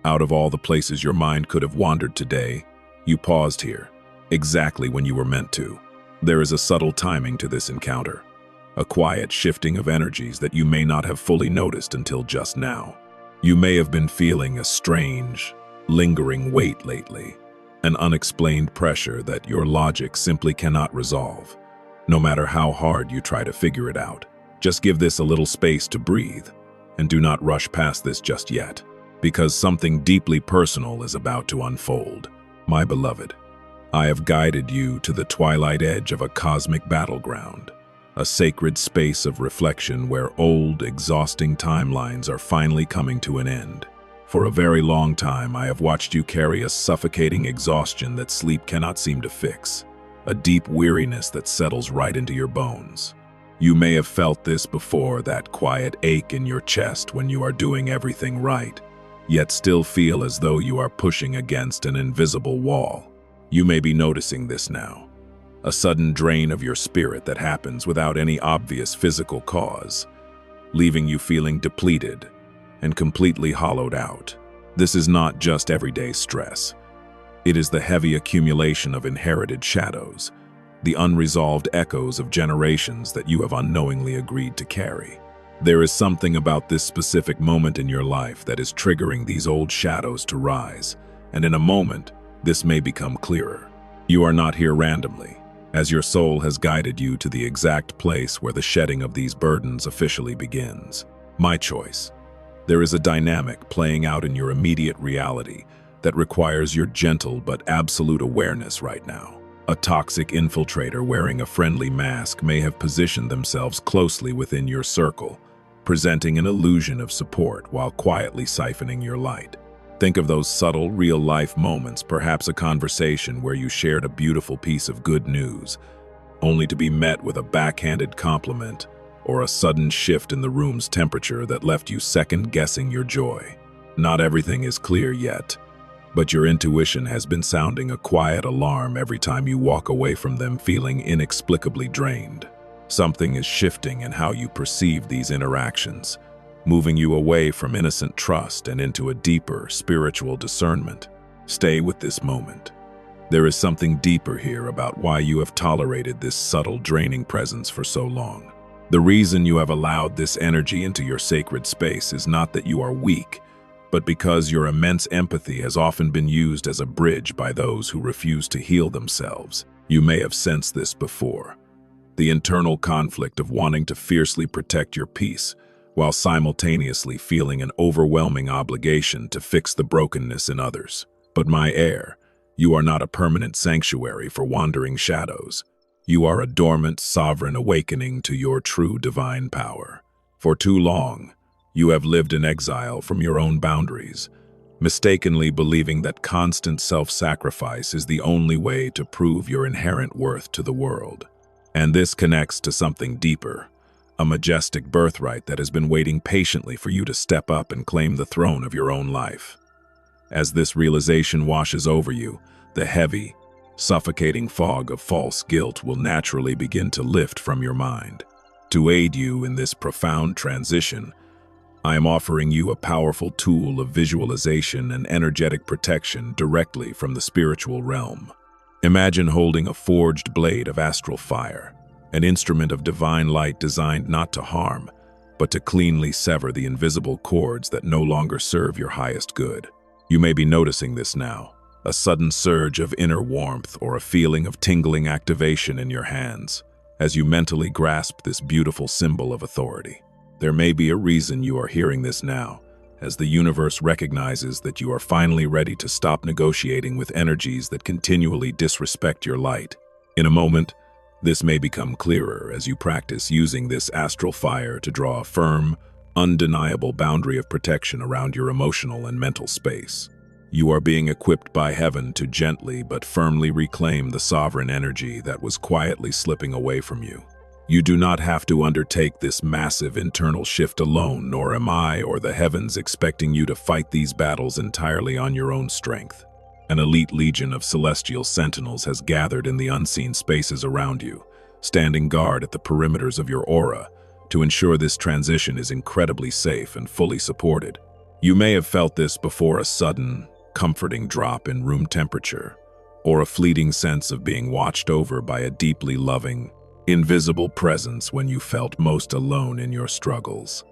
Out of all the places your mind could have wandered today, you paused here, exactly when you were meant to. There is a subtle timing to this encounter, a quiet shifting of energies that you may not have fully noticed until just now. You may have been feeling a strange, lingering weight lately, an unexplained pressure that your logic simply cannot resolve, no matter how hard you try to figure it out. Just give this a little space to breathe, and do not rush past this just yet, because something deeply personal is about to unfold. My beloved, I have guided you to the twilight edge of a cosmic battleground, a sacred space of reflection where old, exhausting timelines are finally coming to an end. For a very long time, I have watched you carry a suffocating exhaustion that sleep cannot seem to fix, a deep weariness that settles right into your bones. You may have felt this before, that quiet ache in your chest when you are doing everything right, yet still feel as though you are pushing against an invisible wall. You may be noticing this now, a sudden drain of your spirit that happens without any obvious physical cause, leaving you feeling depleted and completely hollowed out. This is not just everyday stress. It is the heavy accumulation of inherited shadows, the unresolved echoes of generations that you have unknowingly agreed to carry. There is something about this specific moment in your life that is triggering these old shadows to rise, and in a moment, this may become clearer. You are not here randomly, as your soul has guided you to the exact place where the shedding of these burdens officially begins. My choice. There is a dynamic playing out in your immediate reality that requires your gentle but absolute awareness right now. A toxic infiltrator wearing a friendly mask may have positioned themselves closely within your circle, presenting an illusion of support while quietly siphoning your light. Think of those subtle, real-life moments, perhaps a conversation where you shared a beautiful piece of good news, only to be met with a backhanded compliment or a sudden shift in the room's temperature that left you second-guessing your joy. Not everything is clear yet, but your intuition has been sounding a quiet alarm every time you walk away from them feeling inexplicably drained. Something is shifting in how you perceive these interactions, moving you away from innocent trust and into a deeper spiritual discernment. Stay with this moment. There is something deeper here about why you have tolerated this subtle, draining presence for so long. The reason you have allowed this energy into your sacred space is not that you are weak, but because your immense empathy has often been used as a bridge by those who refuse to heal themselves. You may have sensed this before. The internal conflict of wanting to fiercely protect your peace, while simultaneously feeling an overwhelming obligation to fix the brokenness in others. But my heir, you are not a permanent sanctuary for wandering shadows. You are a dormant, sovereign awakening to your true divine power. For too long, you have lived in exile from your own boundaries, mistakenly believing that constant self-sacrifice is the only way to prove your inherent worth to the world. And this connects to something deeper, a majestic birthright that has been waiting patiently for you to step up and claim the throne of your own life. As this realization washes over you, the heavy, suffocating fog of false guilt will naturally begin to lift from your mind. To aid you in this profound transition, I am offering you a powerful tool of visualization and energetic protection directly from the spiritual realm. Imagine holding a forged blade of astral fire, an instrument of divine light designed not to harm, but to cleanly sever the invisible cords that no longer serve your highest good. You may be noticing this now, a sudden surge of inner warmth or a feeling of tingling activation in your hands, as you mentally grasp this beautiful symbol of authority. There may be a reason you are hearing this now, as the universe recognizes that you are finally ready to stop negotiating with energies that continually disrespect your light. In a moment, this may become clearer as you practice using this astral fire to draw a firm, undeniable boundary of protection around your emotional and mental space. You are being equipped by heaven to gently but firmly reclaim the sovereign energy that was quietly slipping away from you. You do not have to undertake this massive internal shift alone, nor am I or the heavens expecting you to fight these battles entirely on your own strength. An elite legion of celestial sentinels has gathered in the unseen spaces around you, standing guard at the perimeters of your aura to ensure this transition is incredibly safe and fully supported. You may have felt this before: a sudden, comforting drop in room temperature, or a fleeting sense of being watched over by a deeply loving, invisible presence when you felt most alone in your struggles.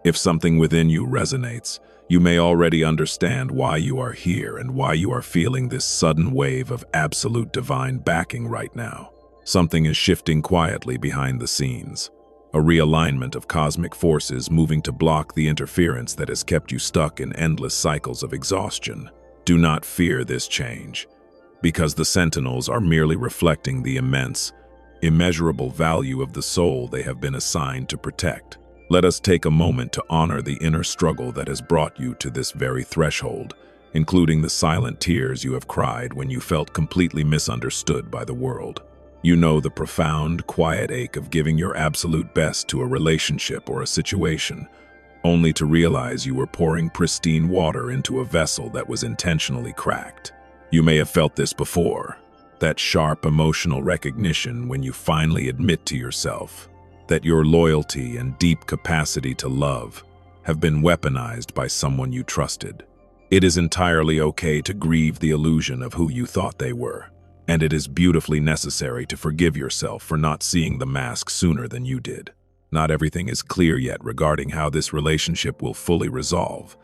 If something within you resonates, you may already understand why you are here and why you are feeling this sudden wave of absolute divine backing right now. Something is shifting quietly behind the scenes, a realignment of cosmic forces moving to block the interference that has kept you stuck in endless cycles of exhaustion. Do not fear this change, because the sentinels are merely reflecting the immense, immeasurable value of the soul they have been assigned to protect. Let us take a moment to honor the inner struggle that has brought you to this very threshold, including the silent tears you have cried when you felt completely misunderstood by the world. You know the profound, quiet ache of giving your absolute best to a relationship or a situation, only to realize you were pouring pristine water into a vessel that was intentionally cracked. You may have felt this before, that sharp emotional recognition when you finally admit to yourself that your loyalty and deep capacity to love have been weaponized by someone you trusted. It is entirely okay to grieve the illusion of who you thought they were, and it is beautifully necessary to forgive yourself for not seeing the mask sooner than you did. Not everything is clear yet regarding how this relationship will fully resolve,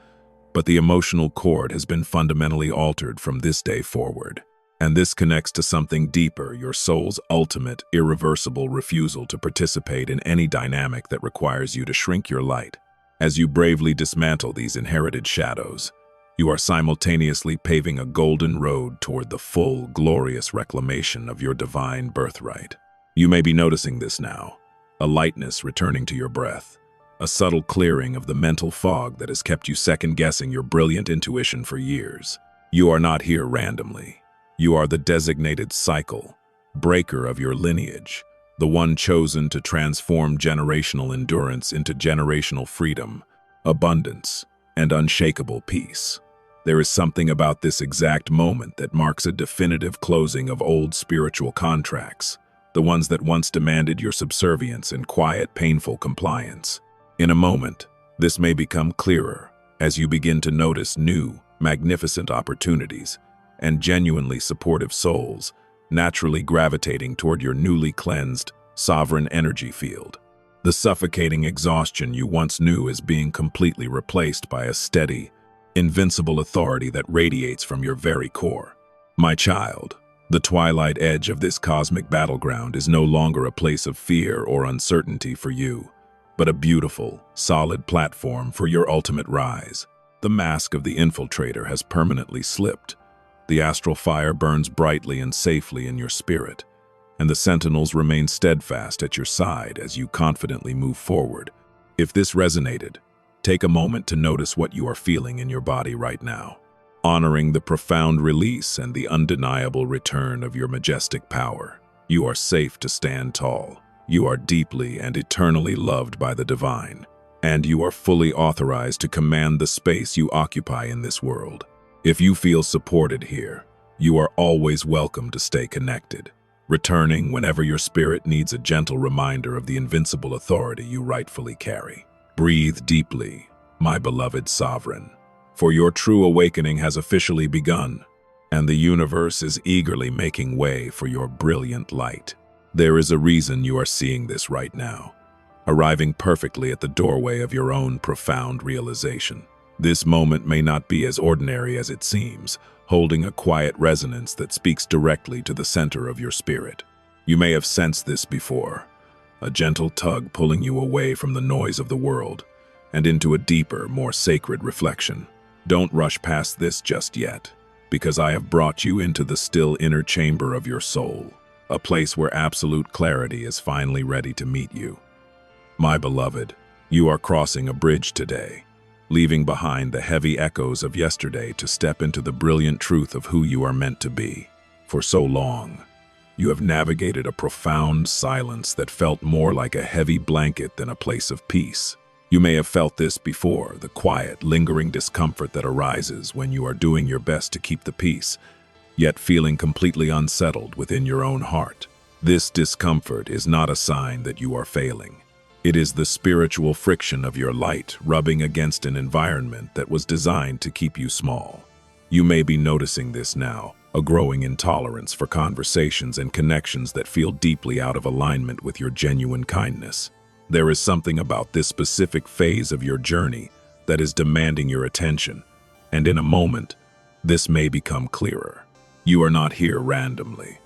but the emotional cord has been fundamentally altered from this day forward. And this connects to something deeper: your soul's ultimate, irreversible refusal to participate in any dynamic that requires you to shrink your light. As you bravely dismantle these inherited shadows, you are simultaneously paving a golden road toward the full, glorious reclamation of your divine birthright. You may be noticing this now: a lightness returning to your breath, a subtle clearing of the mental fog that has kept you second-guessing your brilliant intuition for years. You are not here randomly. You are the designated cycle breaker of your lineage, the one chosen to transform generational endurance into generational freedom, abundance, and unshakable peace. There is something about this exact moment that marks a definitive closing of old spiritual contracts, the ones that once demanded your subservience and quiet, painful compliance. In a moment, this may become clearer as you begin to notice new, magnificent opportunities and genuinely supportive souls naturally gravitating toward your newly cleansed, sovereign energy field. The suffocating exhaustion you once knew is being completely replaced by a steady, invincible authority that radiates from your very core. My child, the twilight edge of this cosmic battleground is no longer a place of fear or uncertainty for you, but a beautiful, solid platform for your ultimate rise. The mask of the infiltrator has permanently slipped. The astral fire burns brightly and safely in your spirit, and the sentinels remain steadfast at your side as you confidently move forward. If this resonated, take a moment to notice what you are feeling in your body right now, honoring the profound release and the undeniable return of your majestic power. You are safe to stand tall. You are deeply and eternally loved by the divine, and you are fully authorized to command the space you occupy in this world. If you feel supported here, you are always welcome to stay connected, returning whenever your spirit needs a gentle reminder of the invincible authority you rightfully carry. Breathe deeply, my beloved sovereign, for your true awakening has officially begun, and the universe is eagerly making way for your brilliant light. There is a reason you are seeing this right now, arriving perfectly at the doorway of your own profound realization. This moment may not be as ordinary as it seems, holding a quiet resonance that speaks directly to the center of your spirit. You may have sensed this before, a gentle tug pulling you away from the noise of the world and into a deeper, more sacred reflection. Don't rush past this just yet, because I have brought you into the still inner chamber of your soul, a place where absolute clarity is finally ready to meet you. My beloved, you are crossing a bridge today, leaving behind the heavy echoes of yesterday to step into the brilliant truth of who you are meant to be. For so long, you have navigated a profound silence that felt more like a heavy blanket than a place of peace. You may have felt this before, the quiet, lingering discomfort that arises when you are doing your best to keep the peace, yet feeling completely unsettled within your own heart. This discomfort is not a sign that you are failing. It is the spiritual friction of your light rubbing against an environment that was designed to keep you small. You may be noticing this now, a growing intolerance for conversations and connections that feel deeply out of alignment with your genuine kindness. There is something about this specific phase of your journey that is demanding your attention, and in a moment, this may become clearer. You are not here randomly.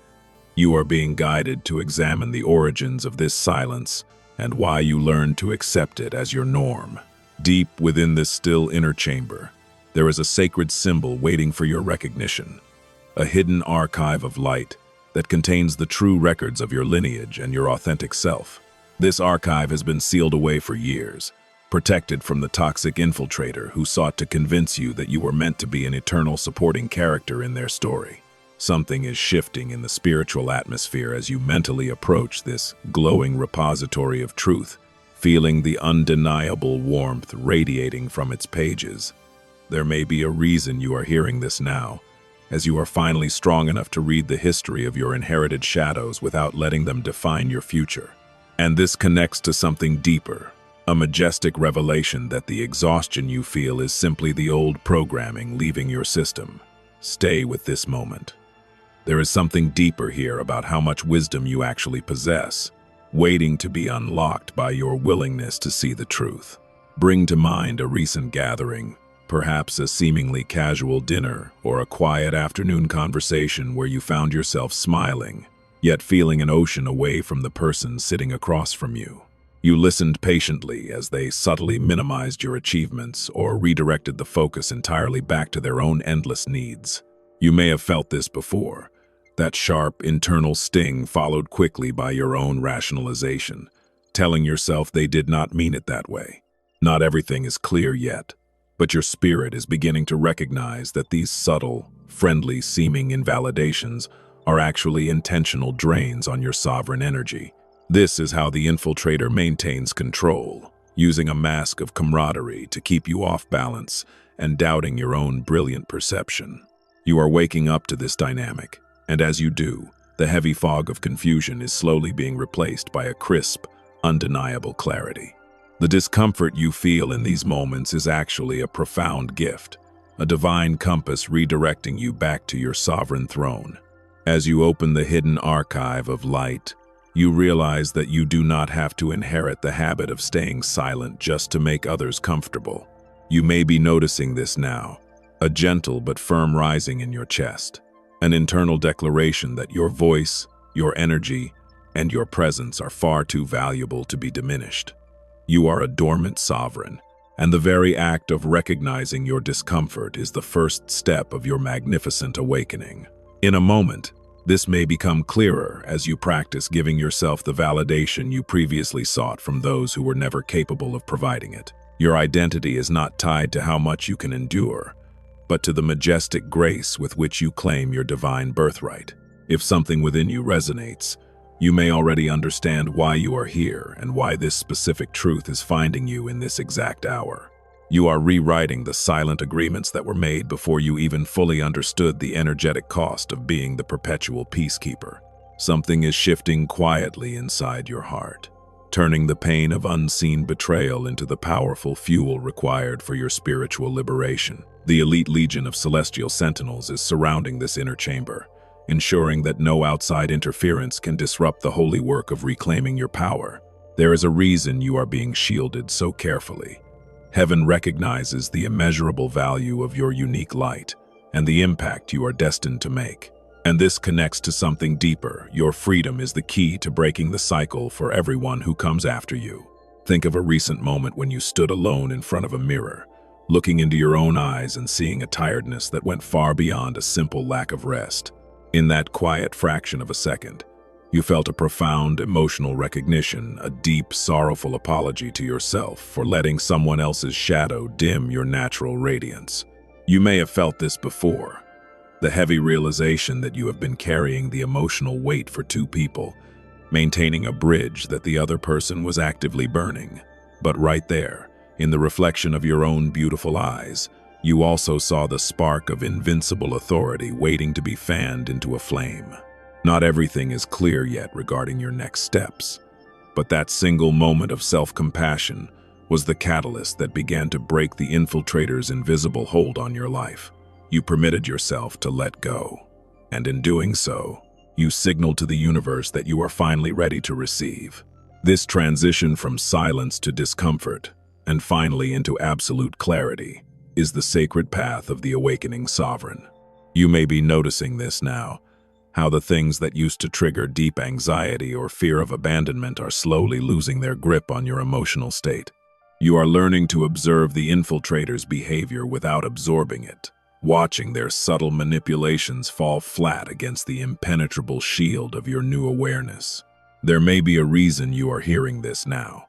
You are being guided to examine the origins of this silence and why you learn to accept it as your norm. Deep within this still inner chamber, there is a sacred symbol waiting for your recognition, a hidden archive of light that contains the true records of your lineage and your authentic self. This archive has been sealed away for years, protected from the toxic infiltrator who sought to convince you that you were meant to be an eternal supporting character in their story. Something is shifting in the spiritual atmosphere as you mentally approach this glowing repository of truth, feeling the undeniable warmth radiating from its pages. There may be a reason you are hearing this now, as you are finally strong enough to read the history of your inherited shadows without letting them define your future. And this connects to something deeper, a majestic revelation that the exhaustion you feel is simply the old programming leaving your system. Stay with this moment. There is something deeper here about how much wisdom you actually possess, waiting to be unlocked by your willingness to see the truth. Bring to mind a recent gathering, perhaps a seemingly casual dinner or a quiet afternoon conversation where you found yourself smiling, yet feeling an ocean away from the person sitting across from you. You listened patiently as they subtly minimized your achievements or redirected the focus entirely back to their own endless needs. You may have felt this before, that sharp internal sting followed quickly by your own rationalization, telling yourself they did not mean it that way. Not everything is clear yet, but your spirit is beginning to recognize that these subtle, friendly-seeming invalidations are actually intentional drains on your sovereign energy. This is how the infiltrator maintains control, using a mask of camaraderie to keep you off balance and doubting your own brilliant perception. You are waking up to this dynamic, and as you do, the heavy fog of confusion is slowly being replaced by a crisp, undeniable clarity. The discomfort you feel in these moments is actually a profound gift, a divine compass redirecting you back to your sovereign throne. As you open the hidden archive of light, you realize that you do not have to inherit the habit of staying silent just to make others comfortable. You may be noticing this now, a gentle but firm rising in your chest, an internal declaration that your voice, your energy, and your presence are far too valuable to be diminished. You are a dormant sovereign, and the very act of recognizing your discomfort is the first step of your magnificent awakening. In a moment, this may become clearer as you practice giving yourself the validation you previously sought from those who were never capable of providing it. Your identity is not tied to how much you can endure, but to the majestic grace with which you claim your divine birthright. If something within you resonates, you may already understand why you are here and why this specific truth is finding you in this exact hour. You are rewriting the silent agreements that were made before you even fully understood the energetic cost of being the perpetual peacekeeper. Something is shifting quietly inside your heart, turning the pain of unseen betrayal into the powerful fuel required for your spiritual liberation. The elite legion of celestial sentinels is surrounding this inner chamber, ensuring that no outside interference can disrupt the holy work of reclaiming your power. There is a reason you are being shielded so carefully. Heaven recognizes the immeasurable value of your unique light and the impact you are destined to make. And this connects to something deeper. Your freedom is the key to breaking the cycle for everyone who comes after you. Think of a recent moment when you stood alone in front of a mirror, looking into your own eyes and seeing a tiredness that went far beyond a simple lack of rest. In that quiet fraction of a second, you felt a profound emotional recognition, a deep, sorrowful apology to yourself for letting someone else's shadow dim your natural radiance. You may have felt this before, the heavy realization that you have been carrying the emotional weight for two people, maintaining a bridge that the other person was actively burning. But right there, in the reflection of your own beautiful eyes, you also saw the spark of invincible authority waiting to be fanned into a flame. Not everything is clear yet regarding your next steps, But that single moment of self-compassion was the catalyst that began to break the infiltrator's invisible hold on your life. You permitted yourself to let go, and in doing so, you signaled to the universe that you are finally ready to receive. This transition from silence to discomfort, and finally into absolute clarity, is the sacred path of the awakening sovereign. You may be noticing this now, how the things that used to trigger deep anxiety or fear of abandonment are slowly losing their grip on your emotional state. You are learning to observe the infiltrator's behavior without absorbing it, watching their subtle manipulations fall flat against the impenetrable shield of your new awareness. There may be a reason you are hearing this now,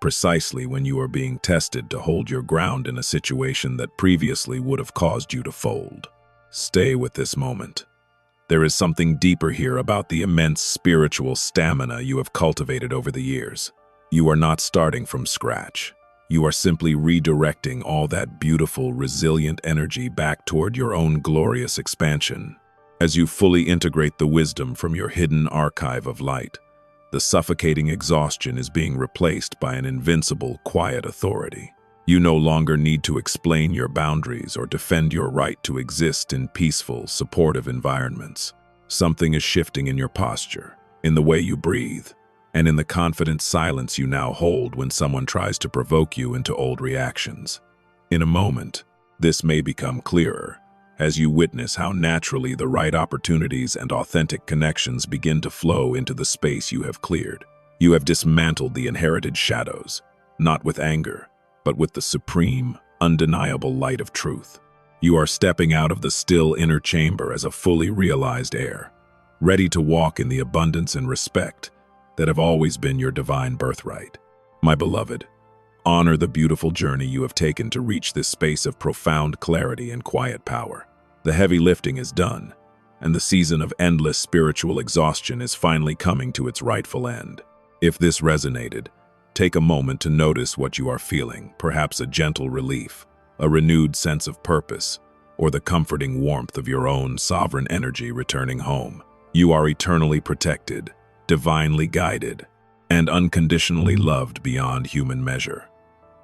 precisely when you are being tested to hold your ground in a situation that previously would have caused you to fold. Stay with this moment. There is something deeper here about the immense spiritual stamina you have cultivated over the years. You are not starting from scratch. You are simply redirecting all that beautiful, resilient energy back toward your own glorious expansion. As you fully integrate the wisdom from your hidden archive of light, the suffocating exhaustion is being replaced by an invincible, quiet authority. You no longer need to explain your boundaries or defend your right to exist in peaceful, supportive environments. Something is shifting in your posture, in the way you breathe, and in the confident silence you now hold when someone tries to provoke you into old reactions. In a moment, this may become clearer, as you witness how naturally the right opportunities and authentic connections begin to flow into the space you have cleared. You have dismantled the inherited shadows, not with anger, but with the supreme, undeniable light of truth. You are stepping out of the still inner chamber as a fully realized heir, ready to walk in the abundance and respect that have always been your divine birthright. My beloved, honor the beautiful journey you have taken to reach this space of profound clarity and quiet power. The heavy lifting is done, and the season of endless spiritual exhaustion is finally coming to its rightful end. If this resonated, take a moment to notice what you are feeling, perhaps a gentle relief, a renewed sense of purpose, or the comforting warmth of your own sovereign energy returning home. You are eternally protected, divinely guided, and unconditionally loved beyond human measure.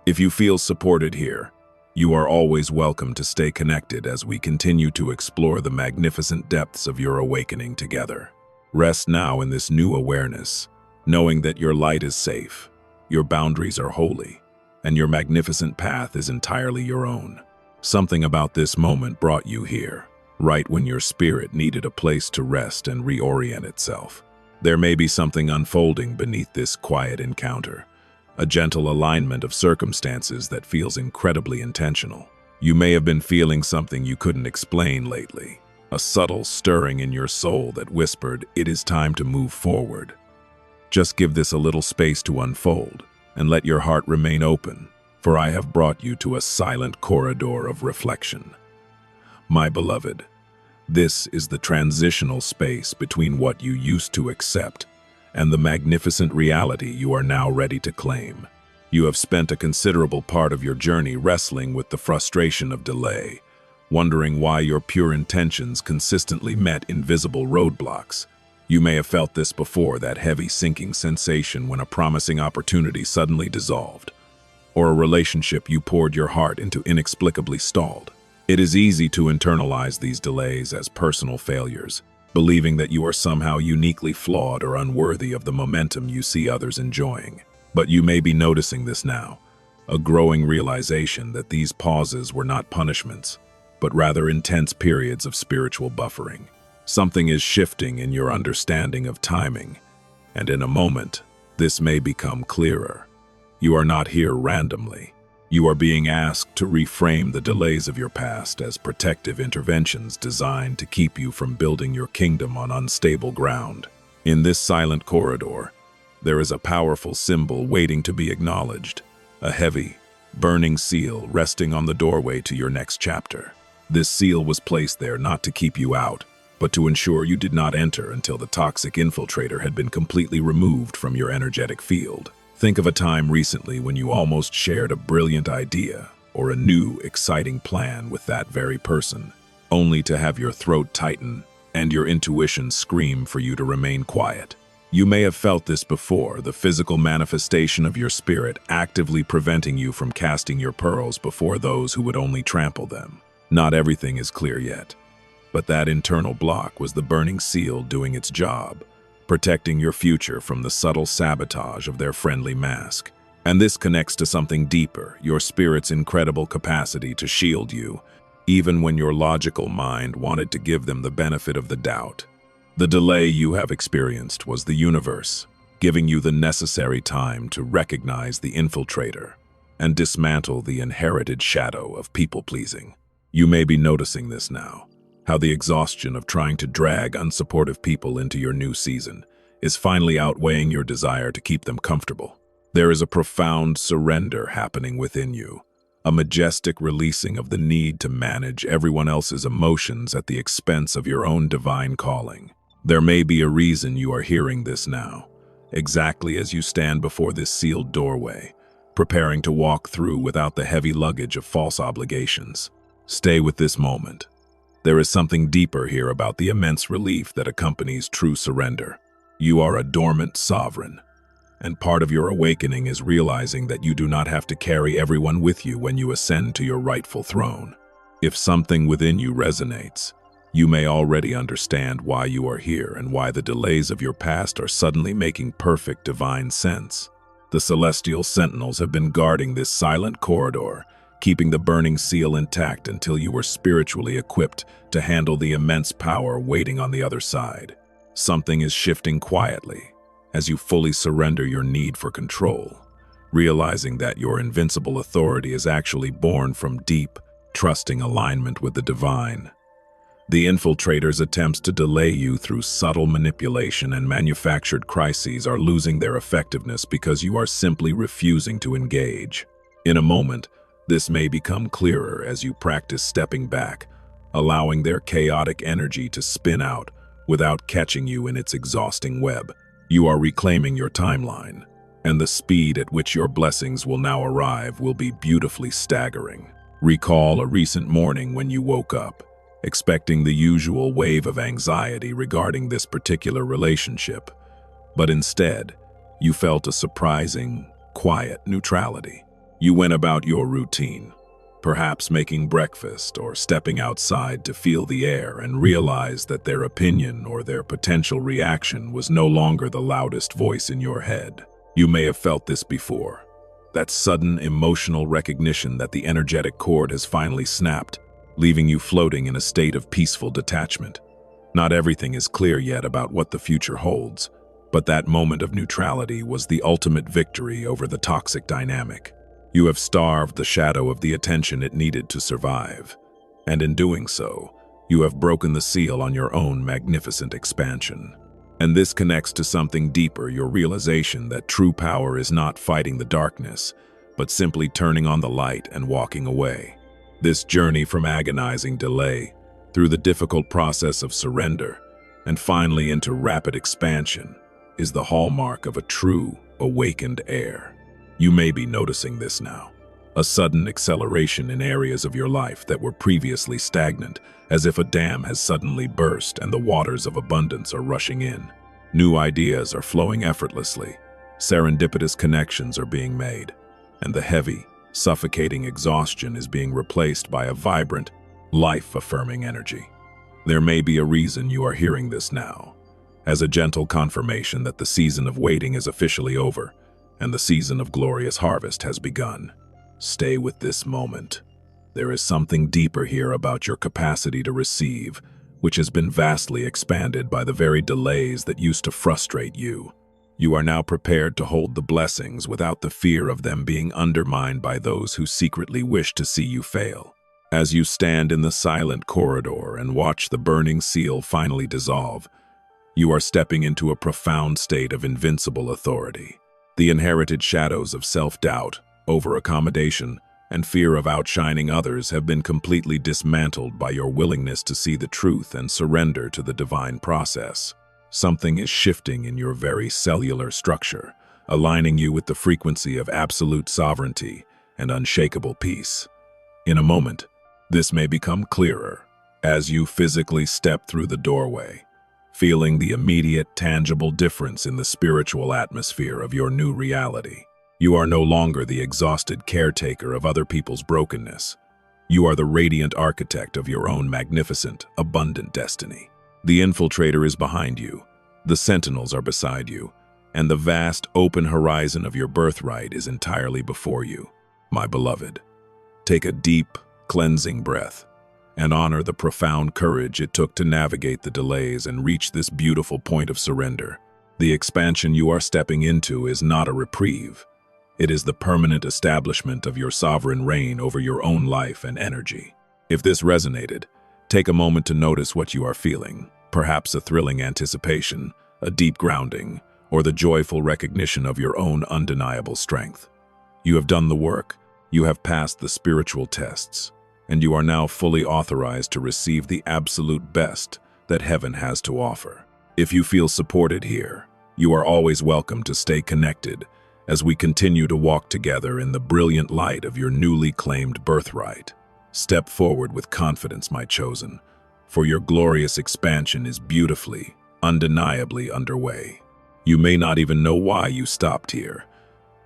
If you feel supported here, you are always welcome to stay connected as we continue to explore the magnificent depths of your awakening together. Rest now in this new awareness, knowing that your light is safe, your boundaries are holy, and your magnificent path is entirely your own. Something about this moment brought you here, right when your spirit needed a place to rest and reorient itself. There may be something unfolding beneath this quiet encounter, a gentle alignment of circumstances that feels incredibly intentional. You may have been feeling something you couldn't explain lately, a subtle stirring in your soul that whispered, "It is time to move forward." Just give this a little space to unfold, and let your heart remain open, for I have brought you to a silent corridor of reflection. My beloved, this is the transitional space between what you used to accept and the magnificent reality you are now ready to claim. You have spent a considerable part of your journey wrestling with the frustration of delay, wondering why your pure intentions consistently met invisible roadblocks. You may have felt this before, that heavy sinking sensation when a promising opportunity suddenly dissolved, or a relationship you poured your heart into inexplicably stalled. It is easy to internalize these delays as personal failures, believing that you are somehow uniquely flawed or unworthy of the momentum you see others enjoying. But you may be noticing this now, a growing realization that these pauses were not punishments, but rather intense periods of spiritual buffering. Something is shifting in your understanding of timing, and in a moment, this may become clearer. You are not here randomly. You are being asked to reframe the delays of your past as protective interventions designed to keep you from building your kingdom on unstable ground. In this silent corridor, there is a powerful symbol waiting to be acknowledged, a heavy, burning seal resting on the doorway to your next chapter. This seal was placed there not to keep you out, but to ensure you did not enter until the toxic infiltrator had been completely removed from your energetic field. Think of a time recently when you almost shared a brilliant idea or a new, exciting plan with that very person, only to have your throat tighten and your intuition scream for you to remain quiet. You may have felt this before, the physical manifestation of your spirit actively preventing you from casting your pearls before those who would only trample them. Not everything is clear yet, but that internal block was the burning seal doing its job, protecting your future from the subtle sabotage of their friendly mask. And this connects to something deeper, your spirit's incredible capacity to shield you, even when your logical mind wanted to give them the benefit of the doubt. The delay you have experienced was the universe, giving you the necessary time to recognize the infiltrator and dismantle the inherited shadow of people-pleasing. You may be noticing this now, how the exhaustion of trying to drag unsupportive people into your new season is finally outweighing your desire to keep them comfortable. There is a profound surrender happening within you, a majestic releasing of the need to manage everyone else's emotions at the expense of your own divine calling. There may be a reason you are hearing this now, exactly as you stand before this sealed doorway, preparing to walk through without the heavy luggage of false obligations. Stay with this moment. There is something deeper here about the immense relief that accompanies true surrender. You are a dormant sovereign, and part of your awakening is realizing that you do not have to carry everyone with you when you ascend to your rightful throne. If something within you resonates, you may already understand why you are here and why the delays of your past are suddenly making perfect divine sense. The celestial sentinels have been guarding this silent corridor, keeping the burning seal intact until you were spiritually equipped to handle the immense power waiting on the other side. Something is shifting quietly as you fully surrender your need for control, realizing that your invincible authority is actually born from deep, trusting alignment with the divine. The infiltrators' attempts to delay you through subtle manipulation and manufactured crises are losing their effectiveness because you are simply refusing to engage. In a moment, this may become clearer as you practice stepping back, allowing their chaotic energy to spin out without catching you in its exhausting web. You are reclaiming your timeline, and the speed at which your blessings will now arrive will be beautifully staggering. Recall a recent morning when you woke up, expecting the usual wave of anxiety regarding this particular relationship, but instead, you felt a surprising, quiet neutrality. You went about your routine, perhaps making breakfast or stepping outside to feel the air and realized that their opinion or their potential reaction was no longer the loudest voice in your head. You may have felt this before, that sudden emotional recognition that the energetic cord has finally snapped, leaving you floating in a state of peaceful detachment. Not everything is clear yet about what the future holds, but that moment of neutrality was the ultimate victory over the toxic dynamic. You have starved the shadow of the attention it needed to survive, and in doing so, you have broken the seal on your own magnificent expansion. And this connects to something deeper, your realization that true power is not fighting the darkness, but simply turning on the light and walking away. This journey from agonizing delay, through the difficult process of surrender, and finally into rapid expansion, is the hallmark of a true, awakened heir. You may be noticing this now. A sudden acceleration in areas of your life that were previously stagnant, as if a dam has suddenly burst and the waters of abundance are rushing in. New ideas are flowing effortlessly, serendipitous connections are being made, and the heavy, suffocating exhaustion is being replaced by a vibrant, life-affirming energy. There may be a reason you are hearing this now, as a gentle confirmation that the season of waiting is officially over, and the season of glorious harvest has begun. Stay with this moment. There is something deeper here about your capacity to receive, which has been vastly expanded by the very delays that used to frustrate you. You are now prepared to hold the blessings without the fear of them being undermined by those who secretly wish to see you fail. As you stand in the silent corridor and watch the burning seal finally dissolve, you are stepping into a profound state of invincible authority. The inherited shadows of self-doubt, over-accommodation, and fear of outshining others have been completely dismantled by your willingness to see the truth and surrender to the divine process. Something is shifting in your very cellular structure, aligning you with the frequency of absolute sovereignty and unshakable peace. In a moment, this may become clearer as you physically step through the doorway, feeling the immediate, tangible difference in the spiritual atmosphere of your new reality. You are no longer the exhausted caretaker of other people's brokenness. You are the radiant architect of your own magnificent, abundant destiny. The infiltrator is behind you, the sentinels are beside you, and the vast, open horizon of your birthright is entirely before you. My beloved, take a deep, cleansing breath and honor the profound courage it took to navigate the delays and reach this beautiful point of surrender. The expansion you are stepping into is not a reprieve. It is the permanent establishment of your sovereign reign over your own life and energy. If this resonated, take a moment to notice what you are feeling, perhaps a thrilling anticipation, a deep grounding, or the joyful recognition of your own undeniable strength. You have done the work, you have passed the spiritual tests, and you are now fully authorized to receive the absolute best that heaven has to offer. If you feel supported here, you are always welcome to stay connected as we continue to walk together in the brilliant light of your newly claimed birthright. Step forward with confidence, my chosen, for your glorious expansion is beautifully, undeniably underway. You may not even know why you stopped here,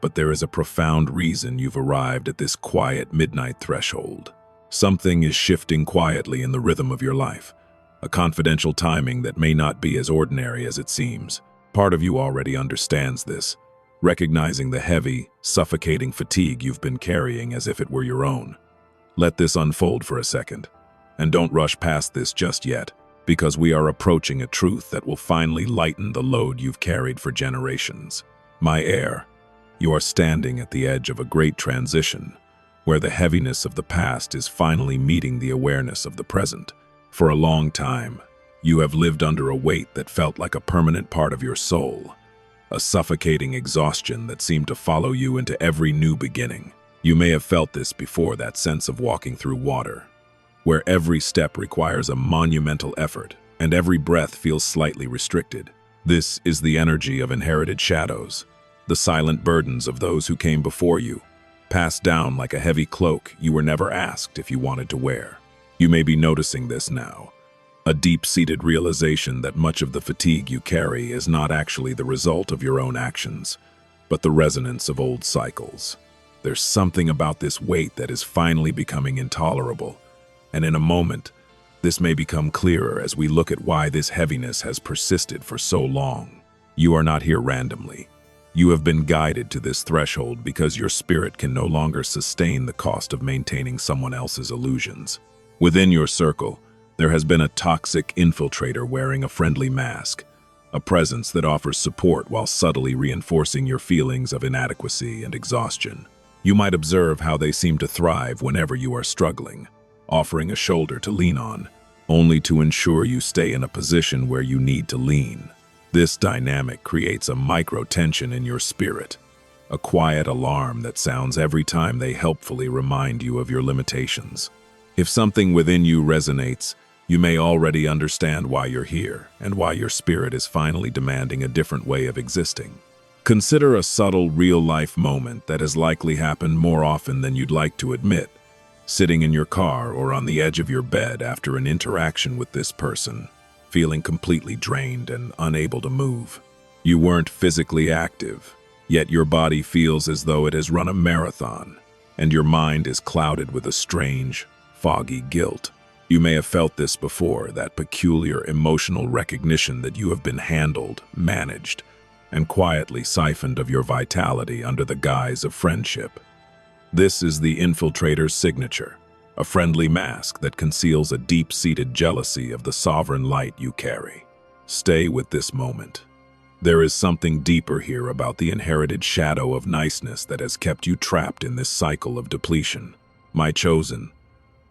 but there is a profound reason you've arrived at this quiet midnight threshold. Something is shifting quietly in the rhythm of your life, a confidential timing that may not be as ordinary as it seems. Part of you already understands this, recognizing the heavy, suffocating fatigue you've been carrying as if it were your own. Let this unfold for a second, and don't rush past this just yet, because we are approaching a truth that will finally lighten the load you've carried for generations. My heir, you are standing at the edge of a great transition, where the heaviness of the past is finally meeting the awareness of the present. For a long time, you have lived under a weight that felt like a permanent part of your soul, a suffocating exhaustion that seemed to follow you into every new beginning. You may have felt this before, that sense of walking through water, where every step requires a monumental effort and every breath feels slightly restricted. This is the energy of inherited shadows, the silent burdens of those who came before you, passed down like a heavy cloak you were never asked if you wanted to wear. You may be noticing this now, a deep-seated realization that much of the fatigue you carry is not actually the result of your own actions, but the resonance of old cycles. There's something about this weight that is finally becoming intolerable, and in a moment, this may become clearer as we look at why this heaviness has persisted for so long. You are not here randomly. You have been guided to this threshold because your spirit can no longer sustain the cost of maintaining someone else's illusions. Within your circle, there has been a toxic infiltrator wearing a friendly mask, a presence that offers support while subtly reinforcing your feelings of inadequacy and exhaustion. You might observe how they seem to thrive whenever you are struggling, offering a shoulder to lean on, only to ensure you stay in a position where you need to lean. This dynamic creates a micro-tension in your spirit, a quiet alarm that sounds every time they helpfully remind you of your limitations. If something within you resonates, you may already understand why you're here and why your spirit is finally demanding a different way of existing. Consider a subtle, real-life moment that has likely happened more often than you'd like to admit, sitting in your car or on the edge of your bed after an interaction with this person, feeling completely drained and unable to move. You weren't physically active, yet your body feels as though it has run a marathon, and your mind is clouded with a strange, foggy guilt. You may have felt this before, that peculiar emotional recognition that you have been handled, managed, and quietly siphoned of your vitality under the guise of friendship. This is the infiltrator's signature, a friendly mask that conceals a deep-seated jealousy of the sovereign light you carry. Stay with this moment. There is something deeper here about the inherited shadow of niceness that has kept you trapped in this cycle of depletion. My chosen,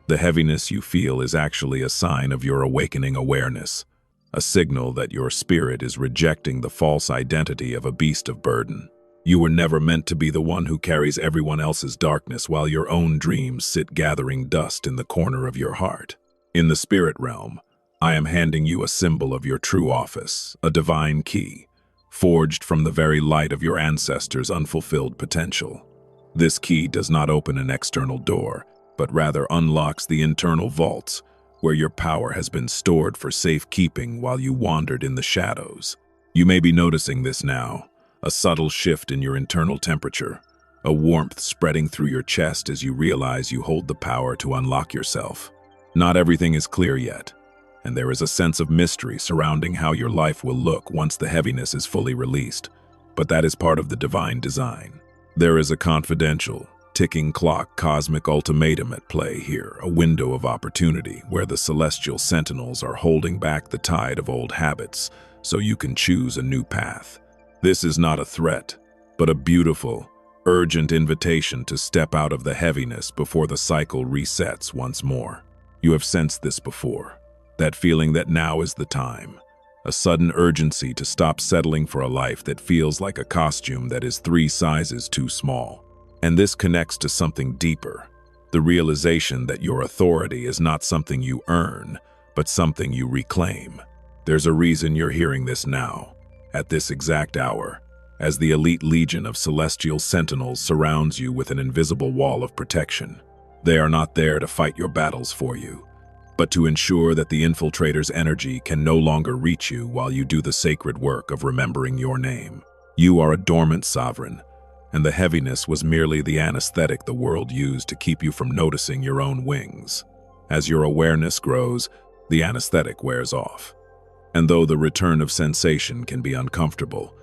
the heaviness you feel is actually a sign of your awakening awareness, a signal that your spirit is rejecting the false identity of a beast of burden. You were never meant to be the one who carries everyone else's darkness while your own dreams sit gathering dust in the corner of your heart. In the spirit realm, I am handing you a symbol of your true office, a divine key, forged from the very light of your ancestors' unfulfilled potential. This key does not open an external door, but rather unlocks the internal vaults, where your power has been stored for safekeeping while you wandered in the shadows. You may be noticing this now, a subtle shift in your internal temperature, a warmth spreading through your chest as you realize you hold the power to unlock yourself. Not everything is clear yet, and there is a sense of mystery surrounding how your life will look once the heaviness is fully released, but that is part of the divine design. There is a confidential, ticking clock cosmic ultimatum at play here, a window of opportunity where the celestial sentinels are holding back the tide of old habits so you can choose a new path. This is not a threat, but a beautiful, urgent invitation to step out of the heaviness before the cycle resets once more. You have sensed this before, that feeling that now is the time, a sudden urgency to stop settling for a life that feels like a costume that is 3 sizes too small. And this connects to something deeper, the realization that your authority is not something you earn, but something you reclaim. There's a reason you're hearing this now, at this exact hour, as the elite legion of celestial sentinels surrounds you with an invisible wall of protection. They are not there to fight your battles for you, but to ensure that the infiltrator's energy can no longer reach you while you do the sacred work of remembering your name. You are a dormant sovereign, and the heaviness was merely the anesthetic the world used to keep you from noticing your own wings. As your awareness grows, the anesthetic wears off. And though the return of sensation can be uncomfortable,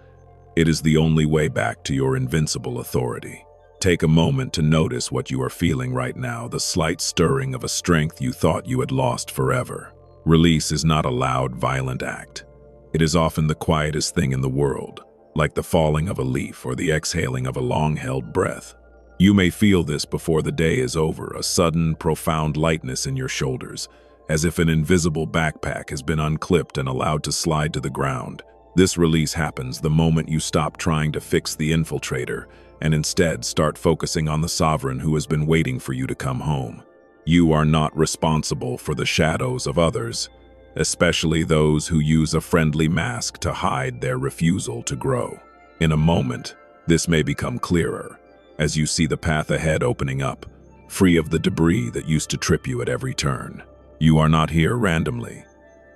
it is the only way back to your invincible authority. Take a moment to notice what you are feeling right now, the slight stirring of a strength you thought you had lost forever. Release is not a loud, violent act. It is often the quietest thing in the world, like the falling of a leaf or the exhaling of a long-held breath. You may feel this before the day is over, a sudden, profound lightness in your shoulders, as if an invisible backpack has been unclipped and allowed to slide to the ground. This release happens the moment you stop trying to fix the infiltrator and instead start focusing on the sovereign who has been waiting for you to come home. You are not responsible for the shadows of others, especially those who use a friendly mask to hide their refusal to grow. In a moment, this may become clearer, as you see the path ahead opening up, free of the debris that used to trip you at every turn. You are not here randomly,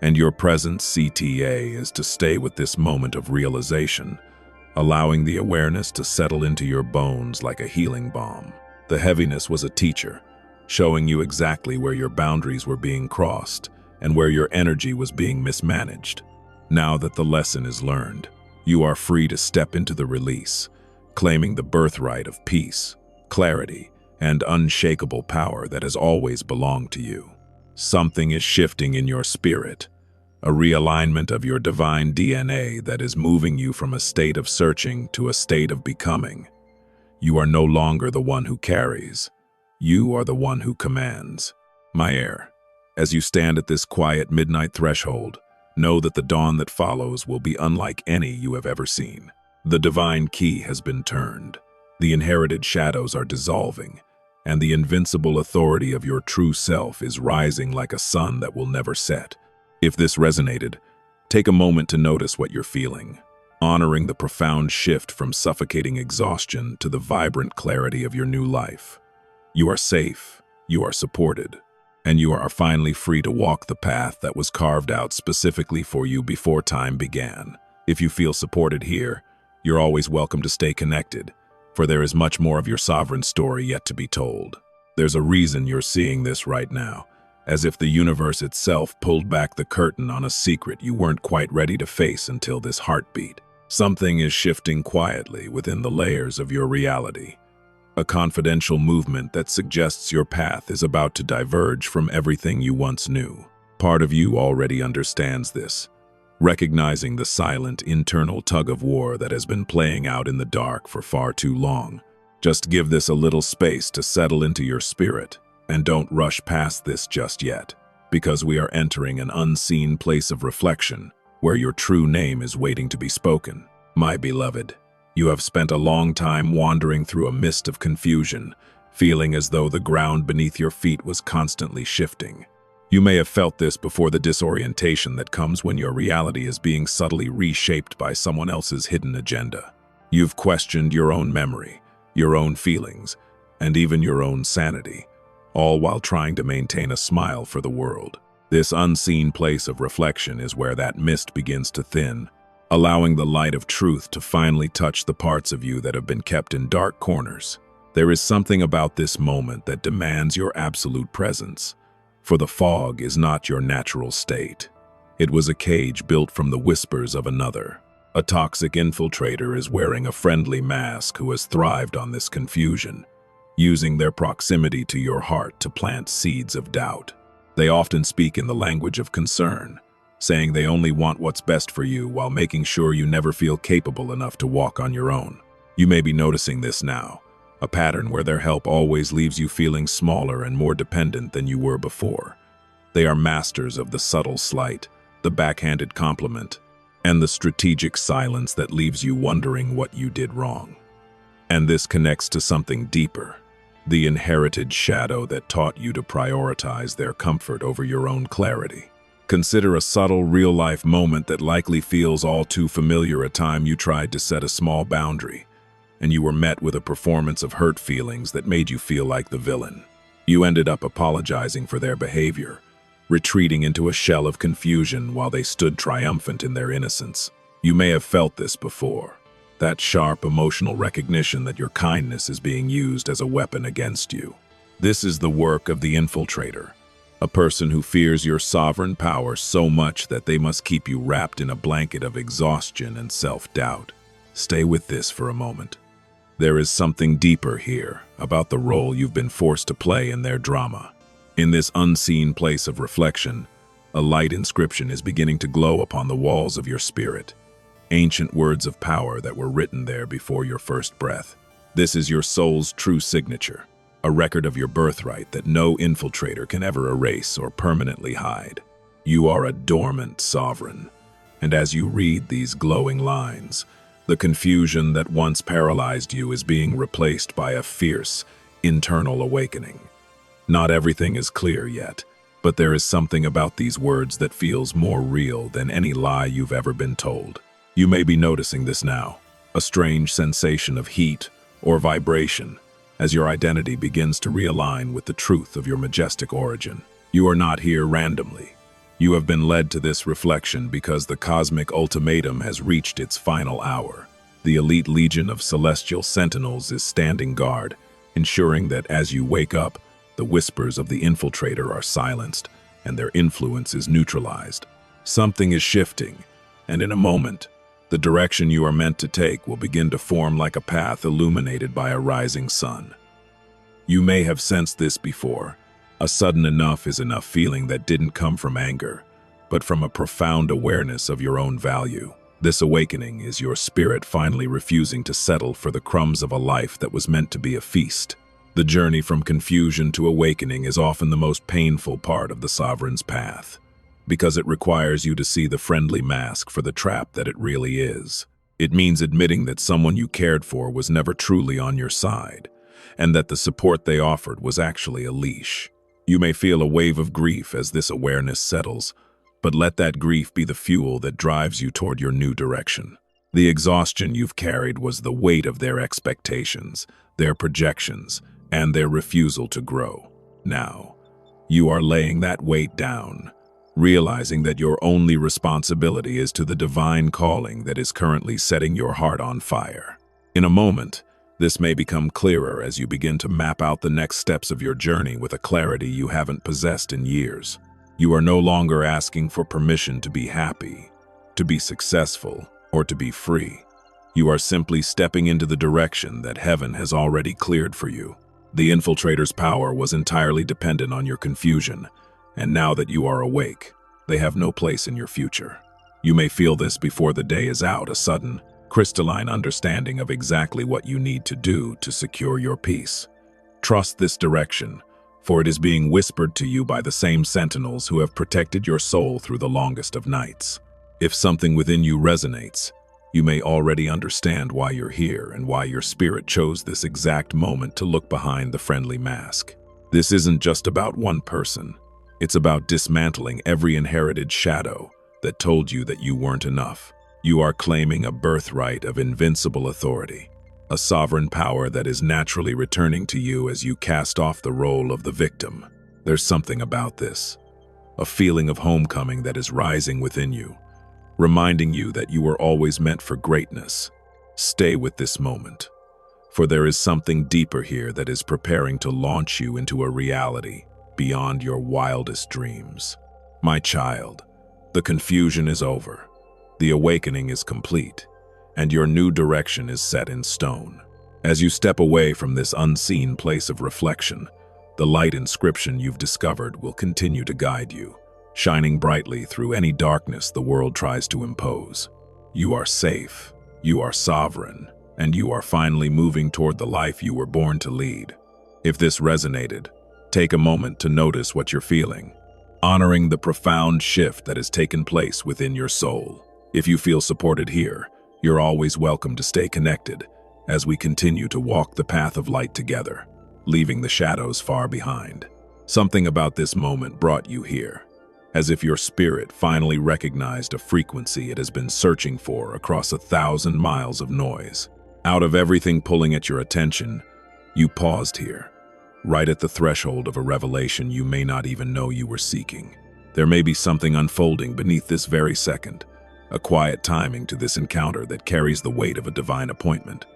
and your present CTA is to stay with this moment of realization, allowing the awareness to settle into your bones like a healing balm. The heaviness was a teacher, showing you exactly where your boundaries were being crossed and where your energy was being mismanaged. Now that the lesson is learned, you are free to step into the release, claiming the birthright of peace, clarity, and unshakable power that has always belonged to you. Something is shifting in your spirit, a realignment of your divine DNA that is moving you from a state of searching to a state of becoming. You are no longer the one who carries. You are the one who commands. My heir, as you stand at this quiet midnight threshold, know that the dawn that follows will be unlike any you have ever seen. The divine key has been turned. The inherited shadows are dissolving, and the invincible authority of your true self is rising like a sun that will never set. If this resonated, take a moment to notice what you're feeling, honoring the profound shift from suffocating exhaustion to the vibrant clarity of your new life. You are safe, you are supported, and you are finally free to walk the path that was carved out specifically for you before time began. If you feel supported here, you're always welcome to stay connected, for there is much more of your sovereign story yet to be told. There's a reason you're seeing this right now, as if the universe itself pulled back the curtain on a secret you weren't quite ready to face until this heartbeat. Something is shifting quietly within the layers of your reality, a confidential movement that suggests your path is about to diverge from everything you once knew. Part of you already understands this, recognizing the silent internal tug-of-war that has been playing out in the dark for far too long. Just give this a little space to settle into your spirit, and don't rush past this just yet, because we are entering an unseen place of reflection where your true name is waiting to be spoken. My beloved, you have spent a long time wandering through a mist of confusion, feeling as though the ground beneath your feet was constantly shifting. You may have felt this before, the disorientation that comes when your reality is being subtly reshaped by someone else's hidden agenda. You've questioned your own memory, your own feelings, and even your own sanity, all while trying to maintain a smile for the world. This unseen place of reflection is where that mist begins to thin, allowing the light of truth to finally touch the parts of you that have been kept in dark corners. There is something about this moment that demands your absolute presence, for the fog is not your natural state. It was a cage built from the whispers of another. A toxic infiltrator is wearing a friendly mask who has thrived on this confusion, using their proximity to your heart to plant seeds of doubt. They often speak in the language of concern, saying they only want what's best for you while making sure you never feel capable enough to walk on your own. You may be noticing this now, a pattern where their help always leaves you feeling smaller and more dependent than you were before. They are masters of the subtle slight, the backhanded compliment, and the strategic silence that leaves you wondering what you did wrong. And this connects to something deeper, the inherited shadow that taught you to prioritize their comfort over your own clarity. Consider a subtle, real-life moment that likely feels all too familiar. A time you tried to set a small boundary, and you were met with a performance of hurt feelings that made you feel like the villain. You ended up apologizing for their behavior, retreating into a shell of confusion while they stood triumphant in their innocence. You may have felt this before, that sharp emotional recognition that your kindness is being used as a weapon against you. This is the work of the infiltrator, a person who fears your sovereign power so much that they must keep you wrapped in a blanket of exhaustion and self-doubt. Stay with this for a moment. There is something deeper here about the role you've been forced to play in their drama. In this unseen place of reflection, a light inscription is beginning to glow upon the walls of your spirit. Ancient words of power that were written there before your first breath. This is your soul's true signature, a record of your birthright that no infiltrator can ever erase or permanently hide. You are a dormant sovereign, and as you read these glowing lines, the confusion that once paralyzed you is being replaced by a fierce, internal awakening. Not everything is clear yet, but there is something about these words that feels more real than any lie you've ever been told. You may be noticing this now, a strange sensation of heat or vibration, as your identity begins to realign with the truth of your majestic origin. You are not here randomly. You have been led to this reflection because the cosmic ultimatum has reached its final hour. The elite legion of celestial sentinels is standing guard, ensuring that as you wake up, the whispers of the infiltrator are silenced and their influence is neutralized. Something is shifting, and in a moment, the direction you are meant to take will begin to form like a path illuminated by a rising sun. You may have sensed this before, a sudden enough is enough feeling that didn't come from anger, but from a profound awareness of your own value. This awakening is your spirit finally refusing to settle for the crumbs of a life that was meant to be a feast. The journey from confusion to awakening is often the most painful part of the sovereign's path, because it requires you to see the friendly mask for the trap that it really is. It means admitting that someone you cared for was never truly on your side, and that the support they offered was actually a leash. You may feel a wave of grief as this awareness settles, but let that grief be the fuel that drives you toward your new direction. The exhaustion you've carried was the weight of their expectations, their projections, and their refusal to grow. Now, you are laying that weight down, realizing that your only responsibility is to the divine calling that is currently setting your heart on fire. In a moment, this may become clearer as you begin to map out the next steps of your journey with a clarity you haven't possessed in years. You are no longer asking for permission to be happy, to be successful, or to be free. You are simply stepping into the direction that heaven has already cleared for you. The infiltrator's power was entirely dependent on your confusion, and now that you are awake, they have no place in your future. You may feel this before the day is out, a sudden, crystalline understanding of exactly what you need to do to secure your peace. Trust this direction, for it is being whispered to you by the same sentinels who have protected your soul through the longest of nights. If something within you resonates, you may already understand why you're here and why your spirit chose this exact moment to look behind the friendly mask. This isn't just about one person. It's about dismantling every inherited shadow that told you that you weren't enough. You are claiming a birthright of invincible authority, a sovereign power that is naturally returning to you as you cast off the role of the victim. There's something about this, a feeling of homecoming that is rising within you, reminding you that you were always meant for greatness. Stay with this moment, for there is something deeper here that is preparing to launch you into a reality beyond your wildest dreams. My child, the confusion is over, the awakening is complete, and your new direction is set in stone. As you step away from this unseen place of reflection, the light inscription you've discovered will continue to guide you, shining brightly through any darkness the world tries to impose. You are safe, you are sovereign, and you are finally moving toward the life you were born to lead. If this resonated, take a moment to notice what you're feeling, honoring the profound shift that has taken place within your soul. If you feel supported here, you're always welcome to stay connected as we continue to walk the path of light together, leaving the shadows far behind. Something about this moment brought you here, as if your spirit finally recognized a frequency it has been searching for across 1,000 miles of noise. Out of everything pulling at your attention, you paused here, right at the threshold of a revelation you may not even know you were seeking. There may be something unfolding beneath this very second, a quiet timing to this encounter that carries the weight of a divine appointment.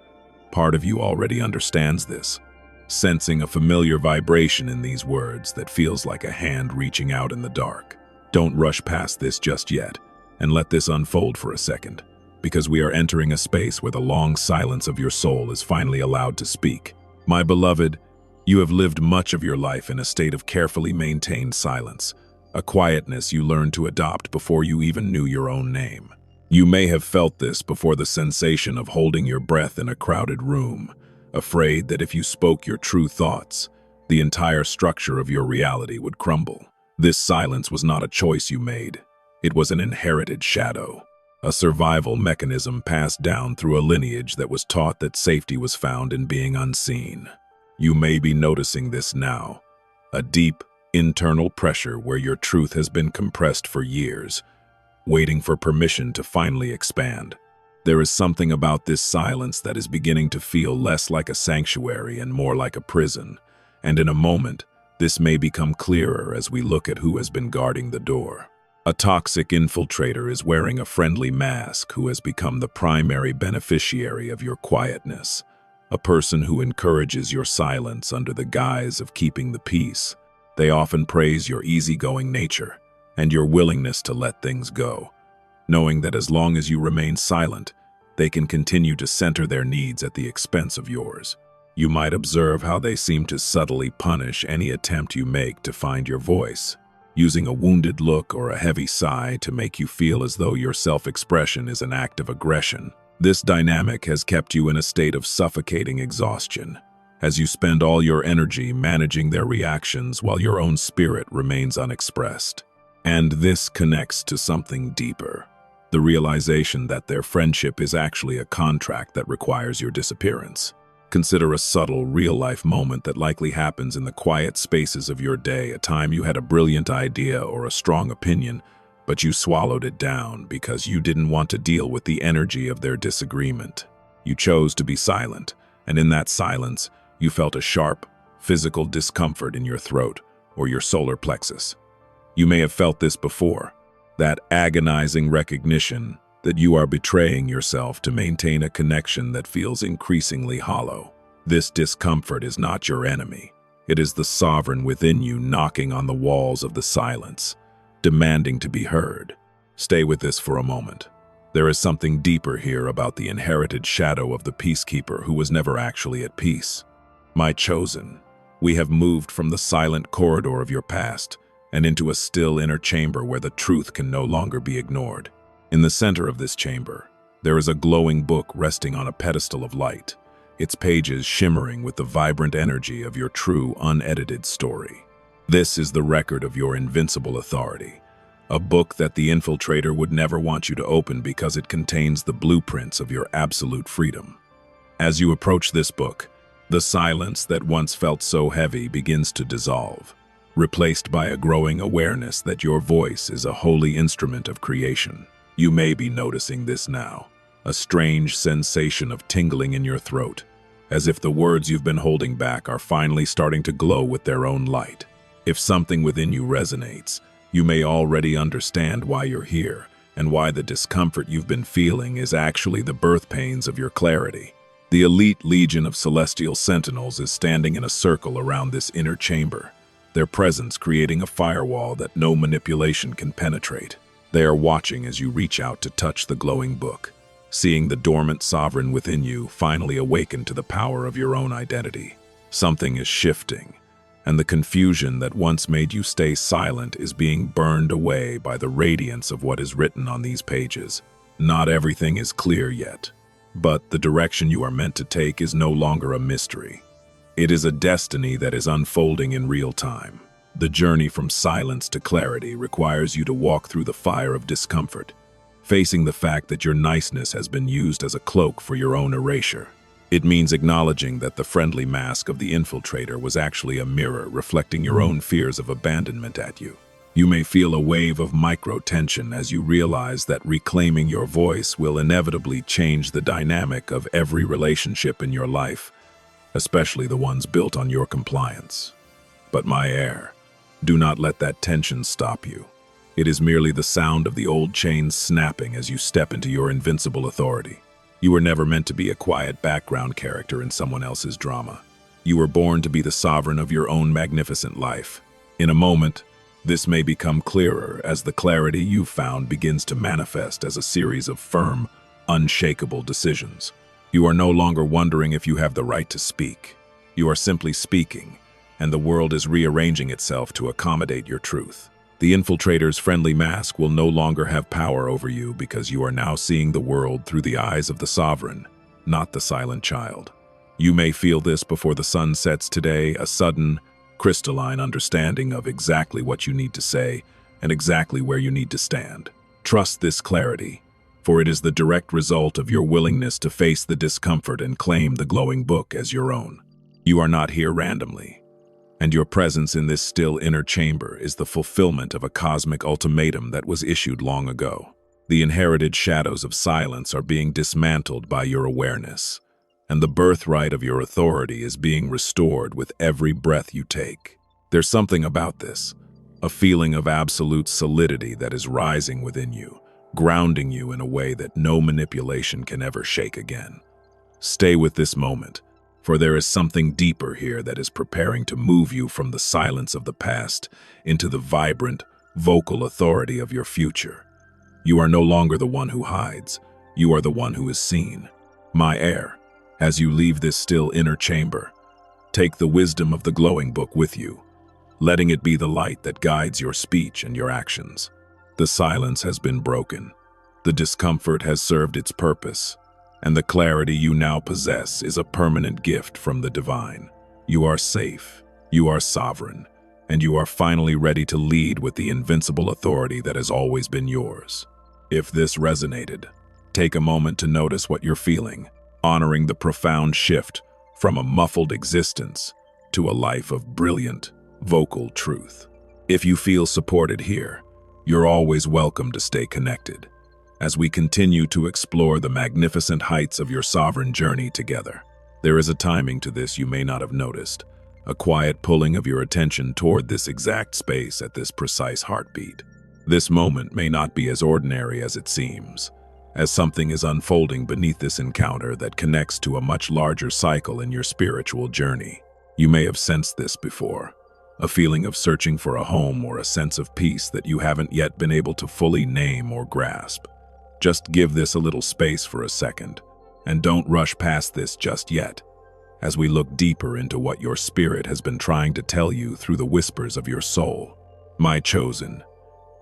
Part of you already understands this, sensing a familiar vibration in these words that feels like a hand reaching out in the dark. Don't rush past this just yet, and let this unfold for a second, because we are entering a space where the long silence of your soul is finally allowed to speak. My beloved, you have lived much of your life in a state of carefully maintained silence, a quietness you learned to adopt before you even knew your own name. You may have felt this before, the sensation of holding your breath in a crowded room, afraid that if you spoke your true thoughts, the entire structure of your reality would crumble. This silence was not a choice you made. It was an inherited shadow, a survival mechanism passed down through a lineage that was taught that safety was found in being unseen. You may be noticing this now, a deep, internal pressure where your truth has been compressed for years, waiting for permission to finally expand. There is something about this silence that is beginning to feel less like a sanctuary and more like a prison, and in a moment, this may become clearer as we look at who has been guarding the door. A toxic infiltrator is wearing a friendly mask who has become the primary beneficiary of your quietness, a person who encourages your silence under the guise of keeping the peace. They often praise your easygoing nature and your willingness to let things go, knowing that as long as you remain silent, they can continue to center their needs at the expense of yours. You might observe how they seem to subtly punish any attempt you make to find your voice, using a wounded look or a heavy sigh to make you feel as though your self-expression is an act of aggression. This dynamic has kept you in a state of suffocating exhaustion, as you spend all your energy managing their reactions while your own spirit remains unexpressed. And this connects to something deeper, the realization that their friendship is actually a contract that requires your disappearance. Consider a subtle, real-life moment that likely happens in the quiet spaces of your day, a time you had a brilliant idea or a strong opinion, but you swallowed it down because you didn't want to deal with the energy of their disagreement. You chose to be silent, and in that silence, you felt a sharp, physical discomfort in your throat or your solar plexus. You may have felt this before, that agonizing recognition that you are betraying yourself to maintain a connection that feels increasingly hollow. This discomfort is not your enemy. It is the sovereign within you knocking on the walls of the silence, demanding to be heard. Stay with this for a moment. There is something deeper here about the inherited shadow of the peacekeeper who was never actually at peace. My chosen, we have moved from the silent corridor of your past and into a still inner chamber where the truth can no longer be ignored. In the center of this chamber, there is a glowing book resting on a pedestal of light, its pages shimmering with the vibrant energy of your true, unedited story. This is the record of your invincible authority, a book that the infiltrator would never want you to open because it contains the blueprints of your absolute freedom. As you approach this book, the silence that once felt so heavy begins to dissolve, replaced by a growing awareness that your voice is a holy instrument of creation. You may be noticing this now, a strange sensation of tingling in your throat, as if the words you've been holding back are finally starting to glow with their own light. If something within you resonates, You may already understand why you're here, and why the discomfort you've been feeling is actually the birth pains of your clarity. The elite legion of celestial sentinels is standing in a circle around this inner chamber, their presence creating a firewall that no manipulation can penetrate. They are watching as you reach out to touch the glowing book, seeing the dormant sovereign within you finally awaken to the power of your own identity. Something is shifting, and the confusion that once made you stay silent is being burned away by the radiance of what is written on these pages. Not everything is clear yet, but the direction you are meant to take is no longer a mystery. It is a destiny that is unfolding in real time. The journey from silence to clarity requires you to walk through the fire of discomfort, facing the fact that your niceness has been used as a cloak for your own erasure. It means acknowledging that the friendly mask of the infiltrator was actually a mirror reflecting your own fears of abandonment at you. You may feel a wave of micro-tension as you realize that reclaiming your voice will inevitably change the dynamic of every relationship in your life, especially the ones built on your compliance. But my heir, do not let that tension stop you. It is merely the sound of the old chains snapping as you step into your invincible authority. You were never meant to be a quiet background character in someone else's drama. You were born to be the sovereign of your own magnificent life. In a moment, this may become clearer as the clarity you've found begins to manifest as a series of firm, unshakable decisions. You are no longer wondering if you have the right to speak. You are simply speaking, and the world is rearranging itself to accommodate your truth. The infiltrator's friendly mask will no longer have power over you because you are now seeing the world through the eyes of the sovereign, not the silent child. You may feel this before the sun sets today, a sudden, crystalline understanding of exactly what you need to say and exactly where you need to stand. Trust this clarity, for it is the direct result of your willingness to face the discomfort and claim the glowing book as your own. You are not here randomly, and your presence in this still inner chamber is the fulfillment of a cosmic ultimatum that was issued long ago. The inherited shadows of silence are being dismantled by your awareness, and the birthright of your authority is being restored with every breath you take. There's something about this, a feeling of absolute solidity that is rising within you, grounding you in a way that no manipulation can ever shake again. Stay with this moment, for there is something deeper here that is preparing to move you from the silence of the past into the vibrant, vocal authority of your future. You are no longer the one who hides, you are the one who is seen. My heir, as you leave this still inner chamber, take the wisdom of the glowing book with you, letting it be the light that guides your speech and your actions. The silence has been broken, the discomfort has served its purpose, and the clarity you now possess is a permanent gift from the divine. You are safe, you are sovereign, and you are finally ready to lead with the invincible authority that has always been yours. If this resonated, take a moment to notice what you're feeling, honoring the profound shift from a muffled existence to a life of brilliant, vocal truth. If you feel supported here, you're always welcome to stay connected as we continue to explore the magnificent heights of your sovereign journey together. There is a timing to this you may not have noticed, a quiet pulling of your attention toward this exact space at this precise heartbeat. This moment may not be as ordinary as it seems, as something is unfolding beneath this encounter that connects to a much larger cycle in your spiritual journey. You may have sensed this before, a feeling of searching for a home or a sense of peace that you haven't yet been able to fully name or grasp. Just give this a little space for a second, and don't rush past this just yet, as we look deeper into what your spirit has been trying to tell you through the whispers of your soul. My chosen,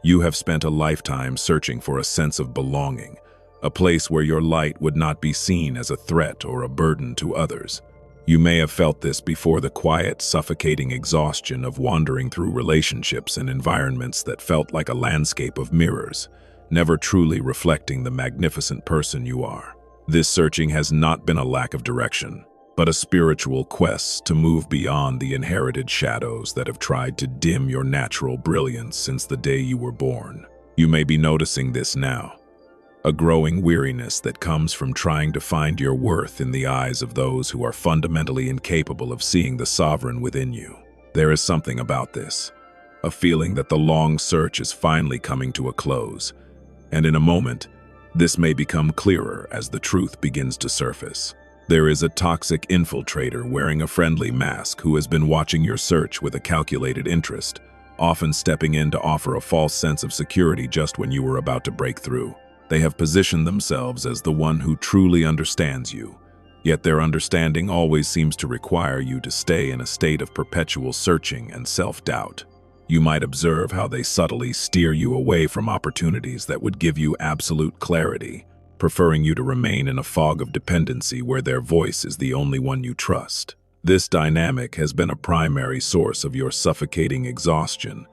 you have spent a lifetime searching for a sense of belonging, a place where your light would not be seen as a threat or a burden to others. You may have felt this before the quiet, suffocating exhaustion of wandering through relationships and environments that felt like a landscape of mirrors, never truly reflecting the magnificent person you are. This searching has not been a lack of direction, but a spiritual quest to move beyond the inherited shadows that have tried to dim your natural brilliance since the day you were born. You may be noticing this now, a growing weariness that comes from trying to find your worth in the eyes of those who are fundamentally incapable of seeing the sovereign within you. There is something about this, a feeling that the long search is finally coming to a close. And in a moment, this may become clearer as the truth begins to surface. There is a toxic infiltrator wearing a friendly mask who has been watching your search with a calculated interest, often stepping in to offer a false sense of security just when you were about to break through. They have positioned themselves as the one who truly understands you, yet their understanding always seems to require you to stay in a state of perpetual searching and self-doubt. You might observe how they subtly steer you away from opportunities that would give you absolute clarity, preferring you to remain in a fog of dependency where their voice is the only one you trust. This dynamic has been a primary source of your suffocating exhaustion,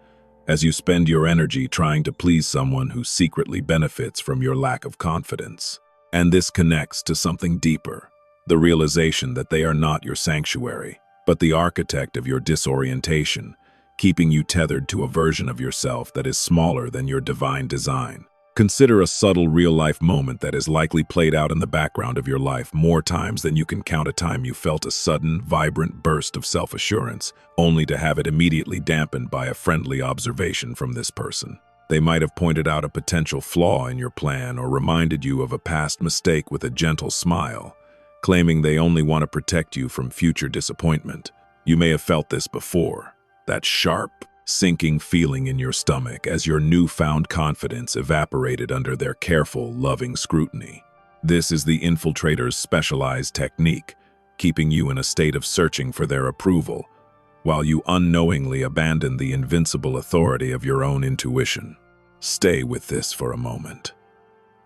as you spend your energy trying to please someone who secretly benefits from your lack of confidence. And this connects to something deeper, the realization that they are not your sanctuary, but the architect of your disorientation, keeping you tethered to a version of yourself that is smaller than your divine design. Consider a subtle real-life moment that has likely played out in the background of your life more times than you can count a time you felt a sudden, vibrant burst of self-assurance, only to have it immediately dampened by a friendly observation from this person. They might have pointed out a potential flaw in your plan or reminded you of a past mistake with a gentle smile, claiming they only want to protect you from future disappointment. You may have felt this before, that sharp, sinking feeling in your stomach as your newfound confidence evaporated under their careful, loving scrutiny. This is the infiltrator's specialized technique, keeping you in a state of searching for their approval, while you unknowingly abandon the invincible authority of your own intuition. Stay with this for a moment.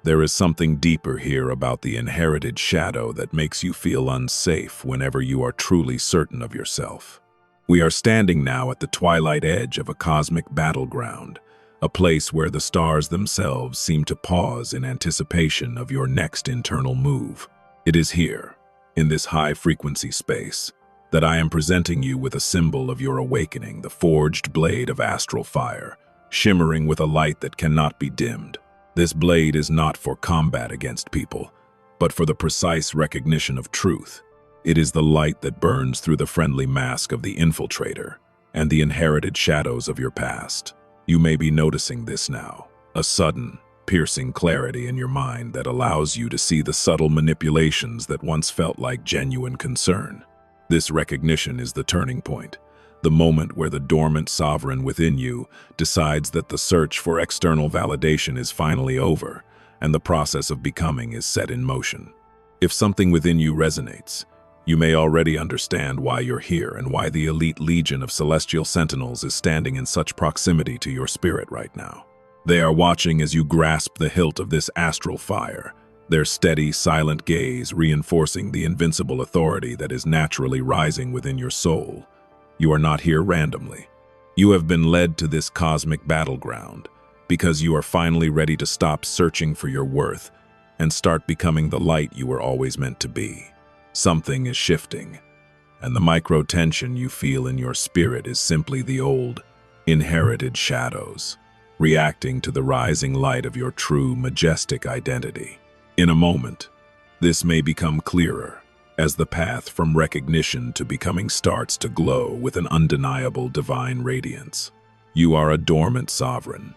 There is something deeper here about the inherited shadow that makes you feel unsafe whenever you are truly certain of yourself. We are standing now at the twilight edge of a cosmic battleground, a place where the stars themselves seem to pause in anticipation of your next internal move. It is here, in this high-frequency space, that I am presenting you with a symbol of your awakening, the forged blade of astral fire, shimmering with a light that cannot be dimmed. This blade is not for combat against people, but for the precise recognition of truth. It is the light that burns through the friendly mask of the infiltrator and the inherited shadows of your past. You may be noticing this now, a sudden, piercing clarity in your mind that allows you to see the subtle manipulations that once felt like genuine concern. This recognition is the turning point, the moment where the dormant sovereign within you decides that the search for external validation is finally over and the process of becoming is set in motion. If something within you resonates, you may already understand why you're here and why the elite legion of celestial sentinels is standing in such proximity to your spirit right now. They are watching as you grasp the hilt of this astral fire, their steady, silent gaze reinforcing the invincible authority that is naturally rising within your soul. You are not here randomly. You have been led to this cosmic battleground because you are finally ready to stop searching for your worth and start becoming the light you were always meant to be. Something is shifting, and the micro-tension you feel in your spirit is simply the old, inherited shadows, reacting to the rising light of your true, majestic identity. In a moment, this may become clearer, as the path from recognition to becoming starts to glow with an undeniable divine radiance. You are a dormant sovereign,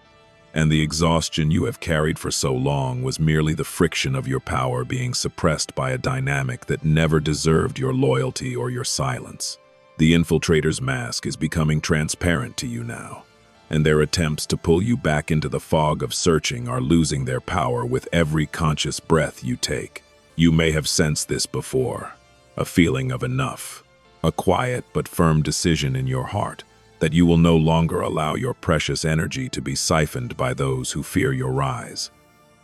and the exhaustion you have carried for so long was merely the friction of your power being suppressed by a dynamic that never deserved your loyalty or your silence. The infiltrator's mask is becoming transparent to you now, and their attempts to pull you back into the fog of searching are losing their power with every conscious breath you take. You may have sensed this before, a feeling of enough, a quiet but firm decision in your heart that you will no longer allow your precious energy to be siphoned by those who fear your rise.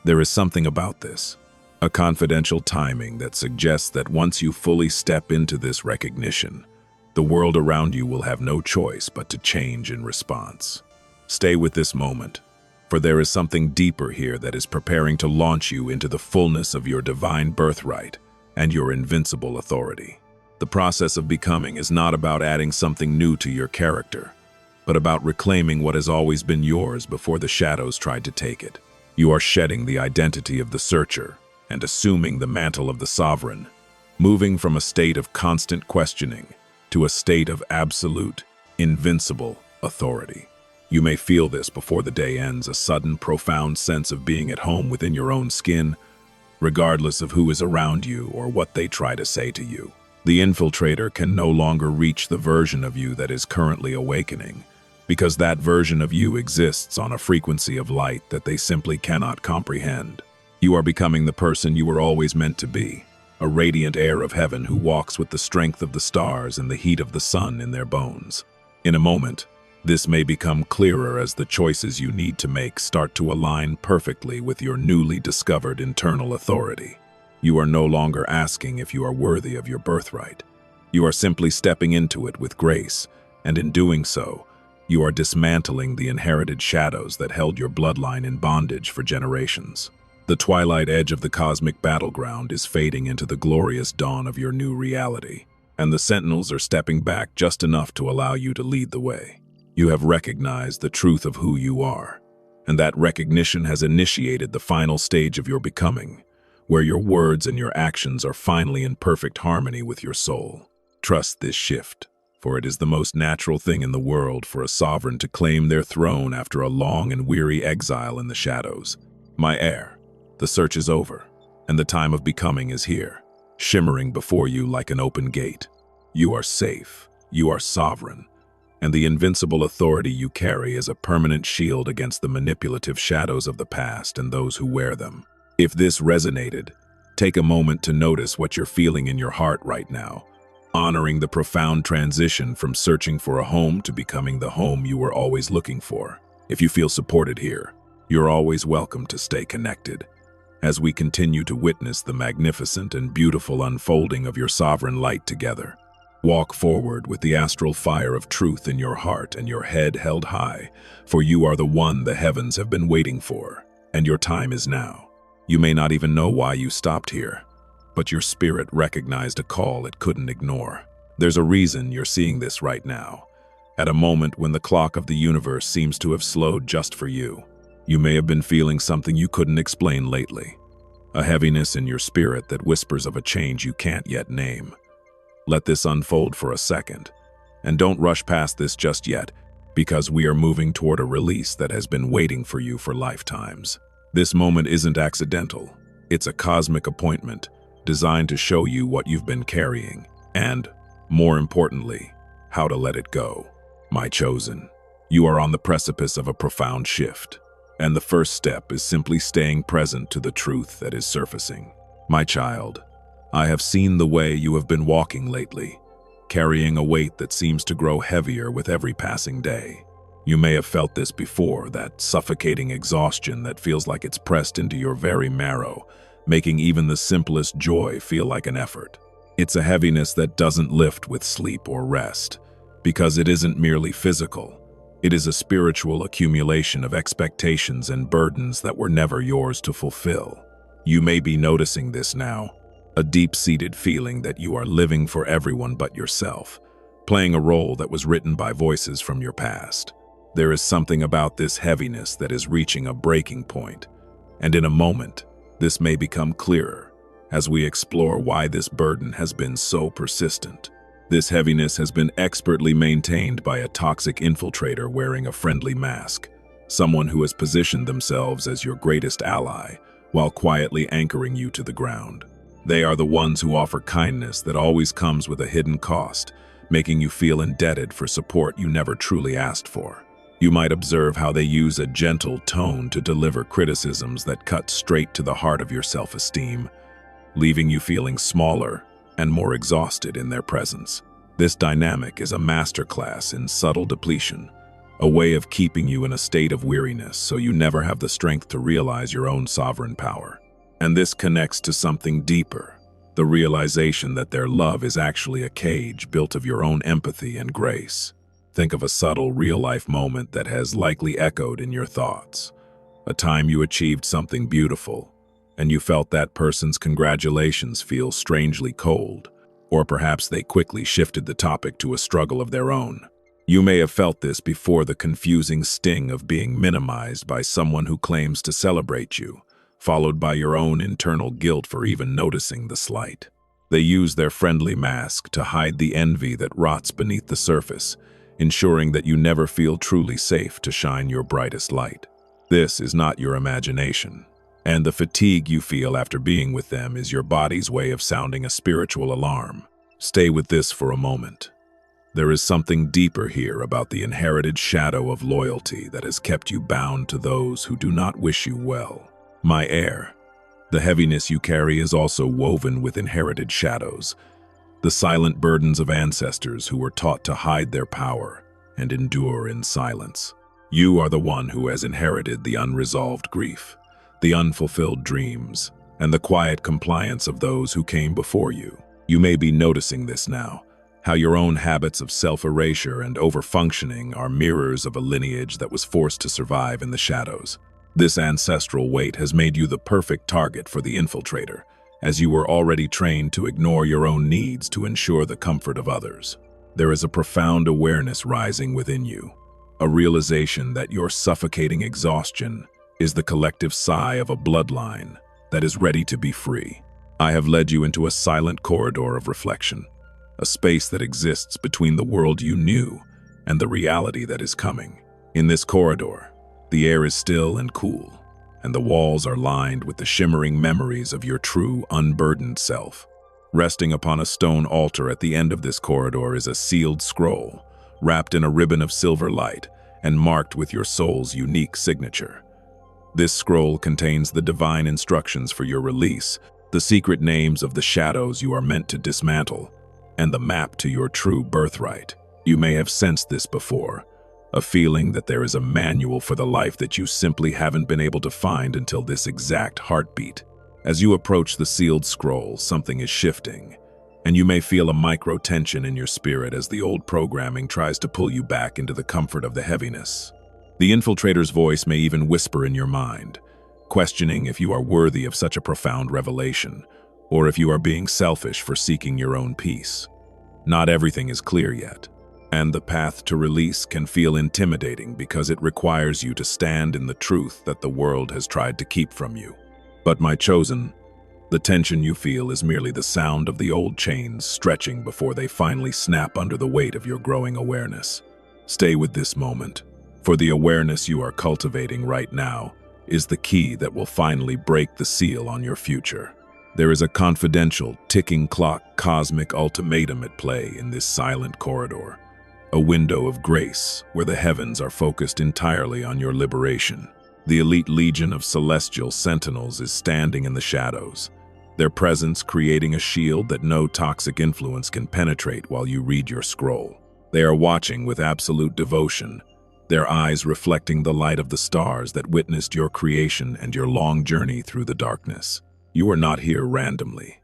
There is something about this, a confidential timing that suggests that once you fully step into this recognition, the world around you will have no choice but to change in response. Stay with this moment, for there is something deeper here that is preparing to launch you into the fullness of your divine birthright and your invincible authority. The process of becoming is not about adding something new to your character, but about reclaiming what has always been yours before the shadows tried to take it. You are shedding the identity of the searcher and assuming the mantle of the sovereign, moving from a state of constant questioning to a state of absolute, invincible authority. You may feel this before the day ends, a sudden, profound sense of being at home within your own skin, regardless of who is around you or what they try to say to you. The infiltrator can no longer reach the version of you that is currently awakening, because that version of you exists on a frequency of light that they simply cannot comprehend. You are becoming the person you were always meant to be, a radiant heir of heaven who walks with the strength of the stars and the heat of the sun in their bones. In a moment, this may become clearer as the choices you need to make start to align perfectly with your newly discovered internal authority. You are no longer asking if you are worthy of your birthright. You are simply stepping into it with grace, and in doing so, you are dismantling the inherited shadows that held your bloodline in bondage for generations. The twilight edge of the cosmic battleground is fading into the glorious dawn of your new reality, and the sentinels are stepping back just enough to allow you to lead the way. You have recognized the truth of who you are, and that recognition has initiated the final stage of your becoming, where your words and your actions are finally in perfect harmony with your soul. Trust this shift, for it is the most natural thing in the world for a sovereign to claim their throne after a long and weary exile in the shadows. My heir, the search is over, and the time of becoming is here, shimmering before you like an open gate. You are safe, you are sovereign, and the invincible authority you carry is a permanent shield against the manipulative shadows of the past and those who wear them. If this resonated, take a moment to notice what you're feeling in your heart right now, honoring the profound transition from searching for a home to becoming the home you were always looking for. If you feel supported here, you're always welcome to stay connected, as we continue to witness the magnificent and beautiful unfolding of your sovereign light together. Walk forward with the astral fire of truth in your heart and your head held high, for you are the one the heavens have been waiting for, and your time is now. You may not even know why you stopped here, but your spirit recognized a call it couldn't ignore. There's a reason you're seeing this right now, at a moment when the clock of the universe seems to have slowed just for you. You may have been feeling something you couldn't explain lately, a heaviness in your spirit that whispers of a change you can't yet name. Let this unfold for a second, and don't rush past this just yet, because we are moving toward a release that has been waiting for you for lifetimes. This moment isn't accidental. It's a cosmic appointment designed to show you what you've been carrying and, more importantly, how to let it go. My chosen, you are on the precipice of a profound shift, and the first step is simply staying present to the truth that is surfacing. My child, I have seen the way you have been walking lately, carrying a weight that seems to grow heavier with every passing day. You may have felt this before, that suffocating exhaustion that feels like it's pressed into your very marrow, making even the simplest joy feel like an effort. It's a heaviness that doesn't lift with sleep or rest, because it isn't merely physical. It is a spiritual accumulation of expectations and burdens that were never yours to fulfill. You may be noticing this now, a deep-seated feeling that you are living for everyone but yourself, playing a role that was written by voices from your past. There is something about this heaviness that is reaching a breaking point, and in a moment, this may become clearer as we explore why this burden has been so persistent. This heaviness has been expertly maintained by a toxic infiltrator wearing a friendly mask, someone who has positioned themselves as your greatest ally while quietly anchoring you to the ground. They are the ones who offer kindness that always comes with a hidden cost, making you feel indebted for support you never truly asked for. You might observe how they use a gentle tone to deliver criticisms that cut straight to the heart of your self-esteem, leaving you feeling smaller and more exhausted in their presence. This dynamic is a masterclass in subtle depletion, a way of keeping you in a state of weariness so you never have the strength to realize your own sovereign power. And this connects to something deeper, the realization that their love is actually a cage built of your own empathy and grace. Think of a subtle, real-life moment that has likely echoed in your thoughts. A time you achieved something beautiful, and you felt that person's congratulations feel strangely cold, or perhaps they quickly shifted the topic to a struggle of their own. You may have felt this before, the confusing sting of being minimized by someone who claims to celebrate you, followed by your own internal guilt for even noticing the slight. They use their friendly mask to hide the envy that rots beneath the surface, ensuring that you never feel truly safe to shine your brightest light. This is not your imagination, and the fatigue you feel after being with them is your body's way of sounding a spiritual alarm. Stay with this for a moment. There is something deeper here about the inherited shadow of loyalty that has kept you bound to those who do not wish you well. My heir, the heaviness you carry is also woven with inherited shadows, the silent burdens of ancestors who were taught to hide their power and endure in silence. You are the one who has inherited the unresolved grief, the unfulfilled dreams, and the quiet compliance of those who came before you. You may be noticing this now, how your own habits of self-erasure and overfunctioning are mirrors of a lineage that was forced to survive in the shadows. This ancestral weight has made you the perfect target for the infiltrator, as you were already trained to ignore your own needs to ensure the comfort of others. There is a profound awareness rising within you, a realization that your suffocating exhaustion is the collective sigh of a bloodline that is ready to be free. I have led you into a silent corridor of reflection, a space that exists between the world you knew and the reality that is coming. In this corridor, the air is still and cool, and the walls are lined with the shimmering memories of your true, unburdened self. Resting upon a stone altar at the end of this corridor is a sealed scroll, wrapped in a ribbon of silver light and marked with your soul's unique signature. This scroll contains the divine instructions for your release, the secret names of the shadows you are meant to dismantle, and the map to your true birthright. You may have sensed this before, a feeling that there is a manual for the life that you simply haven't been able to find until this exact heartbeat. As you approach the sealed scroll, something is shifting, and you may feel a micro-tension in your spirit as the old programming tries to pull you back into the comfort of the heaviness. The infiltrator's voice may even whisper in your mind, questioning if you are worthy of such a profound revelation, or if you are being selfish for seeking your own peace. Not everything is clear yet, and the path to release can feel intimidating because it requires you to stand in the truth that the world has tried to keep from you. But my chosen, the tension you feel is merely the sound of the old chains stretching before they finally snap under the weight of your growing awareness. Stay with this moment, for the awareness you are cultivating right now is the key that will finally break the seal on your future. There is a confidential, ticking clock cosmic ultimatum at play in this silent corridor, a window of grace where the heavens are focused entirely on your liberation. The elite legion of celestial sentinels is standing in the shadows, their presence creating a shield that no toxic influence can penetrate while you read your scroll. They are watching with absolute devotion, their eyes reflecting the light of the stars that witnessed your creation and your long journey through the darkness. You are not here randomly.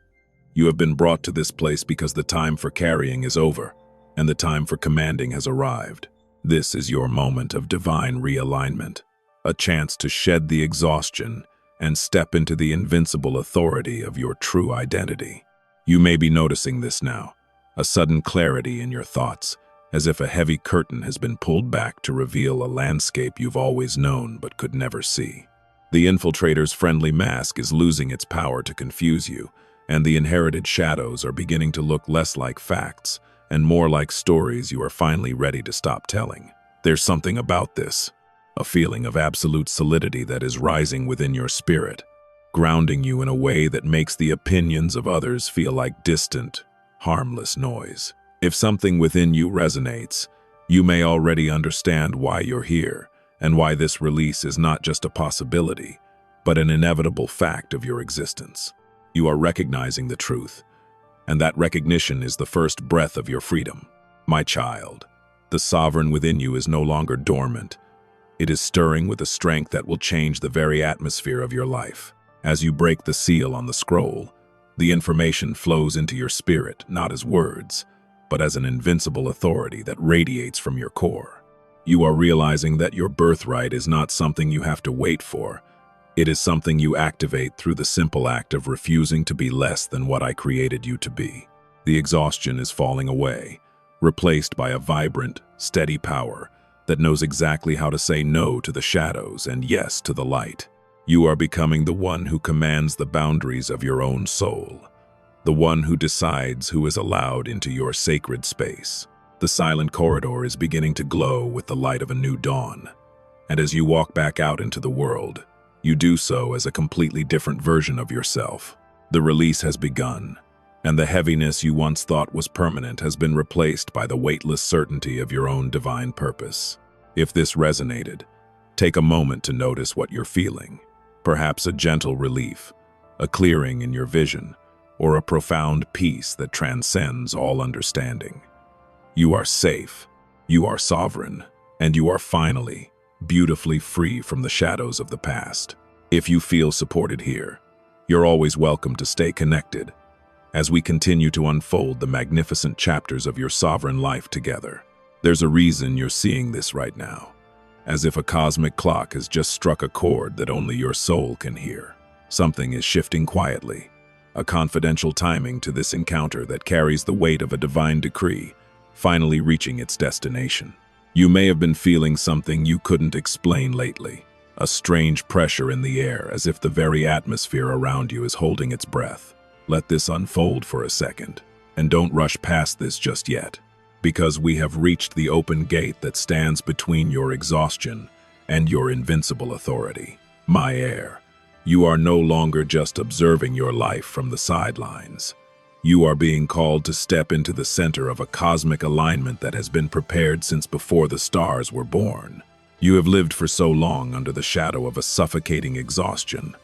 You have been brought to this place because the time for carrying is over, and the time for commanding has arrived. This is your moment of divine realignment, a chance to shed the exhaustion and step into the invincible authority of your true identity. You may be noticing this now, a sudden clarity in your thoughts, as if a heavy curtain has been pulled back to reveal a landscape you've always known but could never see. The infiltrator's friendly mask is losing its power to confuse you, and the inherited shadows are beginning to look less like facts and more like stories you are finally ready to stop telling. There's something about this, a feeling of absolute solidity that is rising within your spirit, grounding you in a way that makes the opinions of others feel like distant, harmless noise. If something within you resonates, you may already understand why you're here, and why this release is not just a possibility, but an inevitable fact of your existence. You are recognizing the truth, and that recognition is the first breath of your freedom. My child, the sovereign within you is no longer dormant. It is stirring with a strength that will change the very atmosphere of your life. As you break the seal on the scroll, the information flows into your spirit, not as words, but as an invincible authority that radiates from your core. You are realizing that your birthright is not something you have to wait for. It is something you activate through the simple act of refusing to be less than what I created you to be. The exhaustion is falling away, replaced by a vibrant, steady power that knows exactly how to say no to the shadows and yes to the light. You are becoming the one who commands the boundaries of your own soul, the one who decides who is allowed into your sacred space. The silent corridor is beginning to glow with the light of a new dawn. And as you walk back out into the world, you do so as a completely different version of yourself. The release has begun, and the heaviness you once thought was permanent has been replaced by the weightless certainty of your own divine purpose. If this resonated, take a moment to notice what you're feeling. Perhaps a gentle relief, a clearing in your vision, or a profound peace that transcends all understanding. You are safe, you are sovereign, and you are finally, beautifully free from the shadows of the past. If you feel supported here, you're always welcome to stay connected as we continue to unfold the magnificent chapters of your sovereign life together. There's a reason you're seeing this right now, as if a cosmic clock has just struck a chord that only your soul can hear. Something is shifting quietly, a confidential timing to this encounter that carries the weight of a divine decree, finally reaching its destination. You may have been feeling something you couldn't explain lately, a strange pressure in the air as if the very atmosphere around you is holding its breath. Let this unfold for a second, and don't rush past this just yet, because we have reached the open gate that stands between your exhaustion and your invincible authority. My heir, you are no longer just observing your life from the sidelines. You are being called to step into the center of a cosmic alignment that has been prepared since before the stars were born. You have lived for so long under the shadow of a suffocating exhaustion,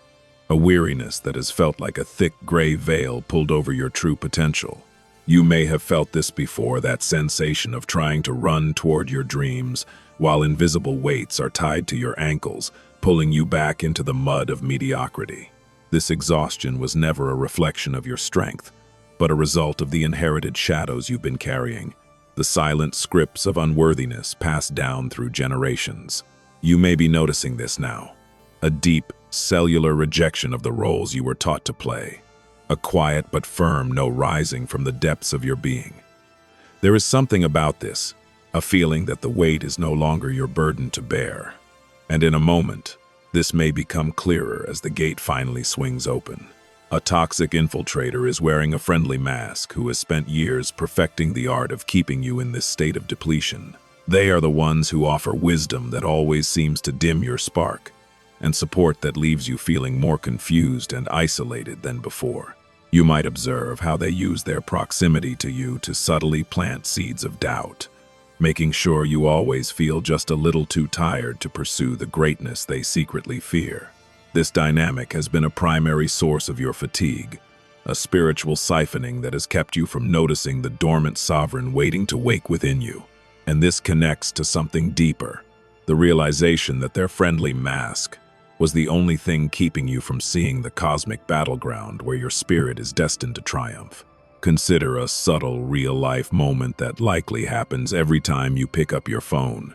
a weariness that has felt like a thick gray veil pulled over your true potential. You may have felt this before, that sensation of trying to run toward your dreams while invisible weights are tied to your ankles, pulling you back into the mud of mediocrity. This exhaustion was never a reflection of your strength, but a result of the inherited shadows you've been carrying, the silent scripts of unworthiness passed down through generations. You may be noticing this now, a deep, cellular rejection of the roles you were taught to play, a quiet but firm no rising from the depths of your being. There is something about this, a feeling that the weight is no longer your burden to bear. And in a moment, this may become clearer as the gate finally swings open. A toxic infiltrator is wearing a friendly mask who has spent years perfecting the art of keeping you in this state of depletion. They are the ones who offer wisdom that always seems to dim your spark, and support that leaves you feeling more confused and isolated than before. You might observe how they use their proximity to you to subtly plant seeds of doubt, making sure you always feel just a little too tired to pursue the greatness they secretly fear. This dynamic has been a primary source of your fatigue, a spiritual siphoning that has kept you from noticing the dormant sovereign waiting to wake within you. And this connects to something deeper, the realization that their friendly mask was the only thing keeping you from seeing the cosmic battleground where your spirit is destined to triumph. Consider a subtle, real-life moment that likely happens every time you pick up your phone.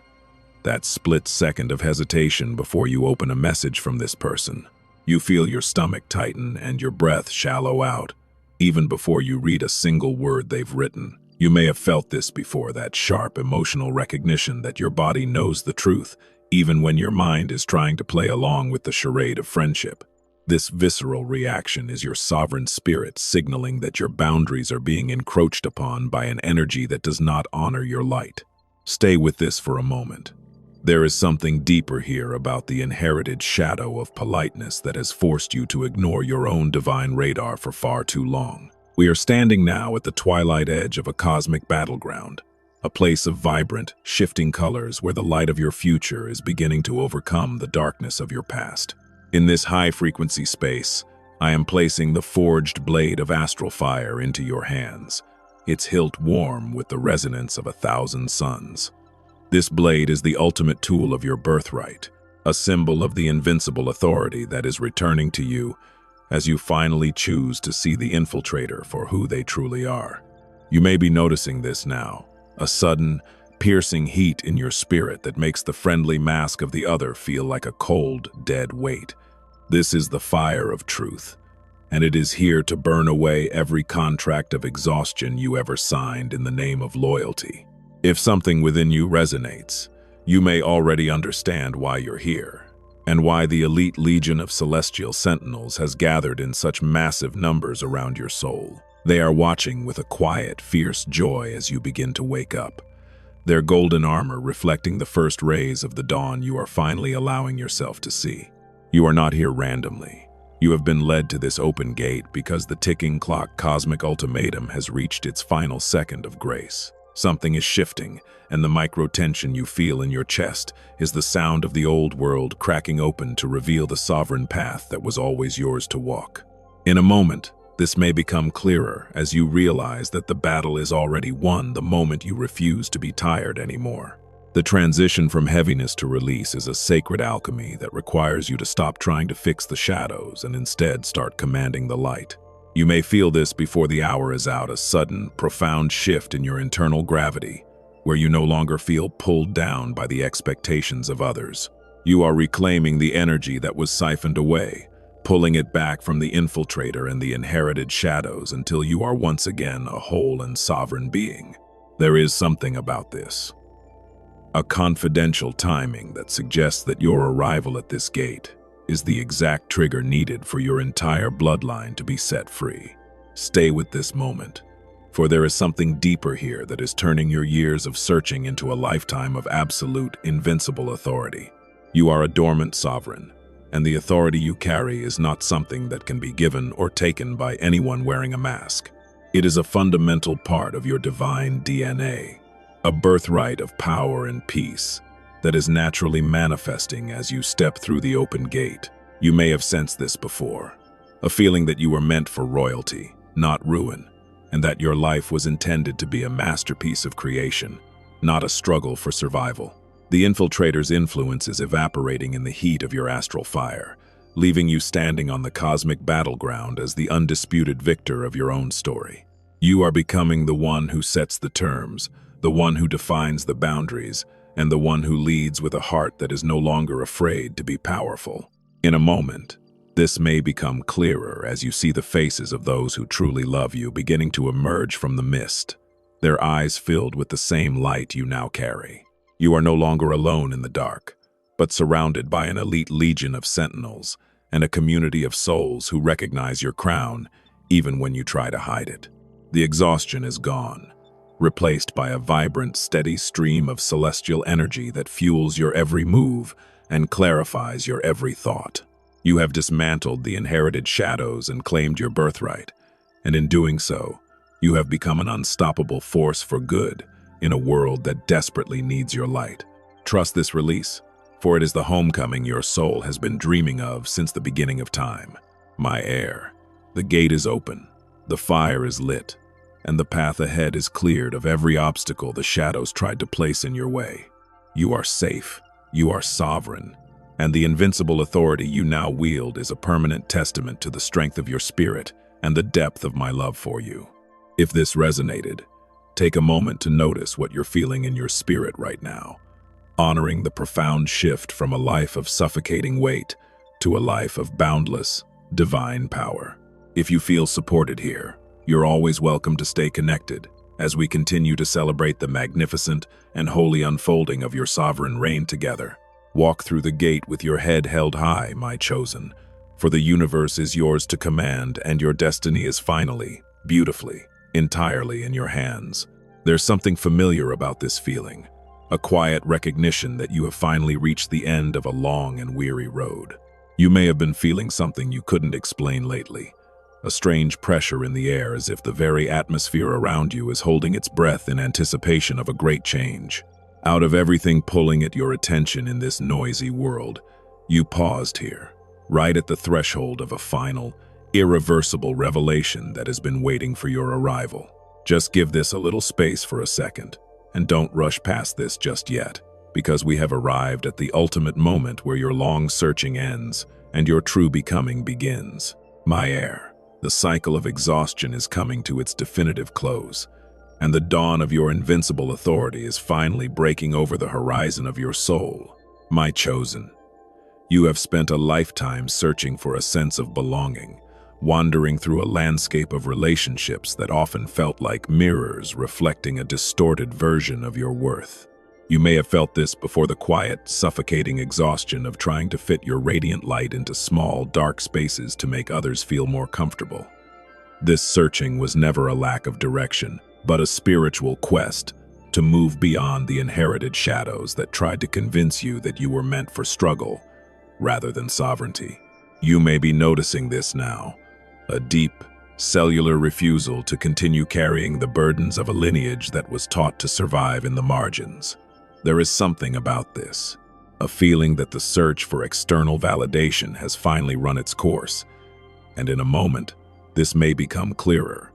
That split second of hesitation before you open a message from this person. You feel your stomach tighten and your breath shallow out, even before you read a single word they've written. You may have felt this before, that sharp emotional recognition that your body knows the truth, even when your mind is trying to play along with the charade of friendship. This visceral reaction is your sovereign spirit signaling that your boundaries are being encroached upon by an energy that does not honor your light. Stay with this for a moment. There is something deeper here about the inherited shadow of politeness that has forced you to ignore your own divine radar for far too long. We are standing now at the twilight edge of a cosmic battleground, a place of vibrant, shifting colors where the light of your future is beginning to overcome the darkness of your past. In this high-frequency space, I am placing the forged blade of astral fire into your hands, its hilt warm with the resonance of 1,000 suns. This blade is the ultimate tool of your birthright, a symbol of the invincible authority that is returning to you as you finally choose to see the infiltrator for who they truly are. You may be noticing this now, a sudden, piercing heat in your spirit that makes the friendly mask of the other feel like a cold, dead weight. This is the fire of truth, and it is here to burn away every contract of exhaustion you ever signed in the name of loyalty. If something within you resonates, you may already understand why you're here, and why the elite legion of celestial sentinels has gathered in such massive numbers around your soul. They are watching with a quiet, fierce joy as you begin to wake up, their golden armor reflecting the first rays of the dawn you are finally allowing yourself to see. You are not here randomly. You have been led to this open gate because the ticking clock cosmic ultimatum has reached its final second of grace. Something is shifting, and the micro-tension you feel in your chest is the sound of the old world cracking open to reveal the sovereign path that was always yours to walk. In a moment, this may become clearer as you realize that the battle is already won the moment you refuse to be tired anymore. The transition from heaviness to release is a sacred alchemy that requires you to stop trying to fix the shadows and instead start commanding the light. You may feel this before the hour is out, a sudden, profound shift in your internal gravity, where you no longer feel pulled down by the expectations of others. You are reclaiming the energy that was siphoned away, pulling it back from the infiltrator and the inherited shadows until you are once again a whole and sovereign being. There is something about this, a confidential timing that suggests that your arrival at this gate is the exact trigger needed for your entire bloodline to be set free. Stay with this moment, for there is something deeper here that is turning your years of searching into a lifetime of absolute, invincible authority. You are a dormant sovereign, and the authority you carry is not something that can be given or taken by anyone wearing a mask. It is a fundamental part of your divine DNA, a birthright of power and peace that is naturally manifesting as you step through the open gate. You may have sensed this before, a feeling that you were meant for royalty, not ruin, and that your life was intended to be a masterpiece of creation, not a struggle for survival. The infiltrator's influence is evaporating in the heat of your astral fire, leaving you standing on the cosmic battleground as the undisputed victor of your own story. You are becoming the one who sets the terms, the one who defines the boundaries, and the one who leads with a heart that is no longer afraid to be powerful. In a moment, this may become clearer as you see the faces of those who truly love you beginning to emerge from the mist, their eyes filled with the same light you now carry. You are no longer alone in the dark, but surrounded by an elite legion of sentinels and a community of souls who recognize your crown even when you try to hide it. The exhaustion is gone, replaced by a vibrant, steady stream of celestial energy that fuels your every move and clarifies your every thought. You have dismantled the inherited shadows and claimed your birthright, and in doing so, you have become an unstoppable force for good in a world that desperately needs your light. Trust this release, for it is the homecoming your soul has been dreaming of since the beginning of time. My heir, the gate is open, the fire is lit, and the path ahead is cleared of every obstacle the shadows tried to place in your way. You are safe, you are sovereign, and the invincible authority you now wield is a permanent testament to the strength of your spirit and the depth of my love for you. If this resonated, take a moment to notice what you're feeling in your spirit right now, honoring the profound shift from a life of suffocating weight to a life of boundless, divine power. If you feel supported here, you're always welcome to stay connected as we continue to celebrate the magnificent and holy unfolding of your sovereign reign together. Walk through the gate with your head held high, my chosen, for the universe is yours to command and your destiny is finally, beautifully, entirely in your hands. There's something familiar about this feeling, a quiet recognition that you have finally reached the end of a long and weary road. You may have been feeling something you couldn't explain lately, a strange pressure in the air as if the very atmosphere around you is holding its breath in anticipation of a great change. Out of everything pulling at your attention in this noisy world, you paused here, right at the threshold of a final, irreversible revelation that has been waiting for your arrival. Just give this a little space for a second, and don't rush past this just yet, because we have arrived at the ultimate moment where your long searching ends and your true becoming begins. My heir, the cycle of exhaustion is coming to its definitive close, and the dawn of your invincible authority is finally breaking over the horizon of your soul. My chosen, you have spent a lifetime searching for a sense of belonging, wandering through a landscape of relationships that often felt like mirrors reflecting a distorted version of your worth. You may have felt this before the quiet, suffocating exhaustion of trying to fit your radiant light into small, dark spaces to make others feel more comfortable. This searching was never a lack of direction, but a spiritual quest to move beyond the inherited shadows that tried to convince you that you were meant for struggle rather than sovereignty. You may be noticing this now, a deep, cellular refusal to continue carrying the burdens of a lineage that was taught to survive in the margins. There is something about this, a feeling that the search for external validation has finally run its course, and in a moment, this may become clearer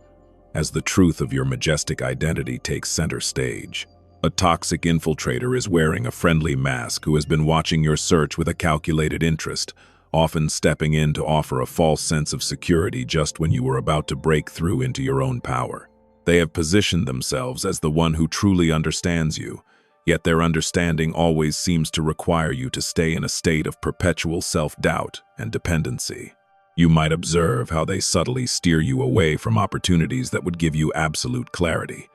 as the truth of your majestic identity takes center stage. A toxic infiltrator is wearing a friendly mask who has been watching your search with a calculated interest, often stepping in to offer a false sense of security just when you were about to break through into your own power. They have positioned themselves as the one who truly understands you, yet their understanding always seems to require you to stay in a state of perpetual self-doubt and dependency. You might observe how they subtly steer you away from opportunities that would give you absolute clarity,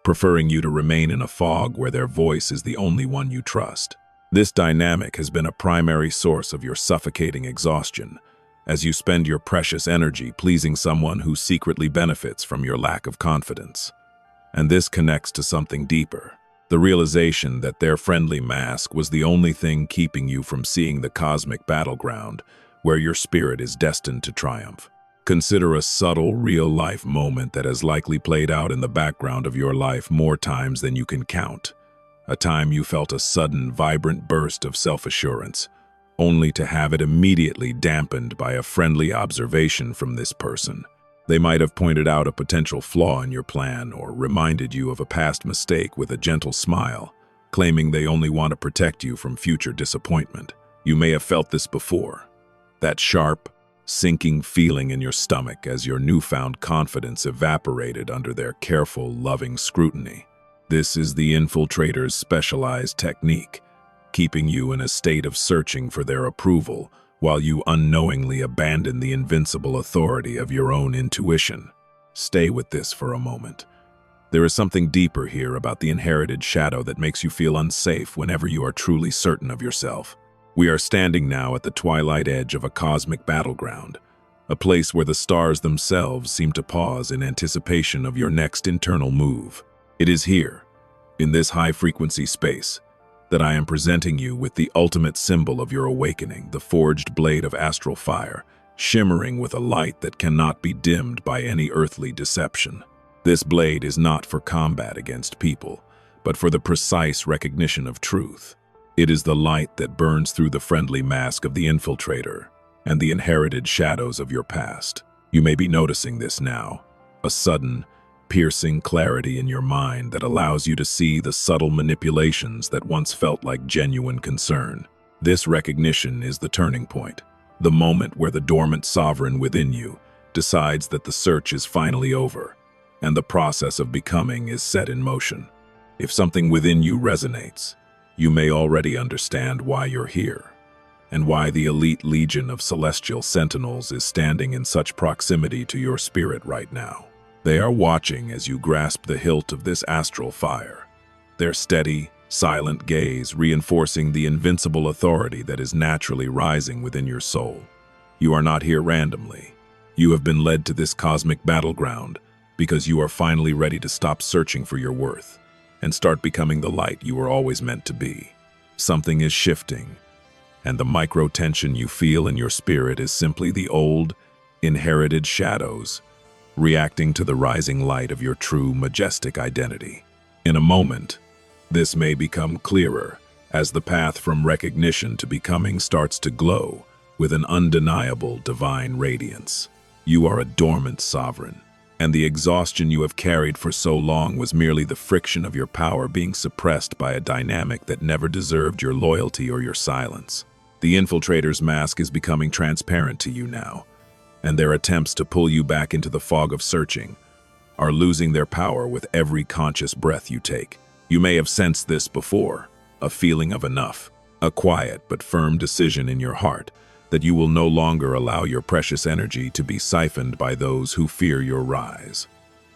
preferring you to remain in a fog where their voice is the only one you trust. This dynamic has been a primary source of your suffocating exhaustion, as you spend your precious energy pleasing someone who secretly benefits from your lack of confidence. And this connects to something deeper, the realization that their friendly mask was the only thing keeping you from seeing the cosmic battleground where your spirit is destined to triumph. Consider a subtle, real-life moment that has likely played out in the background of your life more times than you can count. A time you felt a sudden, vibrant burst of self-assurance, only to have it immediately dampened by a friendly observation from this person. They might have pointed out a potential flaw in your plan or reminded you of a past mistake with a gentle smile, claiming they only want to protect you from future disappointment. You may have felt this before. That sharp, sinking feeling in your stomach as your newfound confidence evaporated under their careful, loving scrutiny. This is the infiltrator's specialized technique, keeping you in a state of searching for their approval while you unknowingly abandon the invincible authority of your own intuition. Stay with this for a moment. There is something deeper here about the inherited shadow that makes you feel unsafe whenever you are truly certain of yourself. We are standing now at the twilight edge of a cosmic battleground, a place where the stars themselves seem to pause in anticipation of your next internal move. It is here, in this high-frequency space, that I am presenting you with the ultimate symbol of your awakening, the forged blade of astral fire, shimmering with a light that cannot be dimmed by any earthly deception. This blade is not for combat against people, but for the precise recognition of truth. It is the light that burns through the friendly mask of the infiltrator and the inherited shadows of your past. You may be noticing this now, a sudden, piercing clarity in your mind that allows you to see the subtle manipulations that once felt like genuine concern. This recognition is the turning point, the moment where the dormant sovereign within you decides that the search is finally over and the process of becoming is set in motion. If something within you resonates, you may already understand why you're here, and why the elite legion of celestial sentinels is standing in such proximity to your spirit right now. They are watching as you grasp the hilt of this astral fire, their steady, silent gaze reinforcing the invincible authority that is naturally rising within your soul. You are not here randomly. You have been led to this cosmic battleground because you are finally ready to stop searching for your worth and start becoming the light you were always meant to be. Something is shifting, and the micro-tension you feel in your spirit is simply the old, inherited shadows reacting to the rising light of your true, majestic identity. In a moment, this may become clearer as the path from recognition to becoming starts to glow with an undeniable divine radiance. You are a dormant sovereign, and the exhaustion you have carried for so long was merely the friction of your power being suppressed by a dynamic that never deserved your loyalty or your silence. The infiltrator's mask is becoming transparent to you now, and their attempts to pull you back into the fog of searching are losing their power with every conscious breath you take. You may have sensed this before, a feeling of enough, a quiet but firm decision in your heart that you will no longer allow your precious energy to be siphoned by those who fear your rise.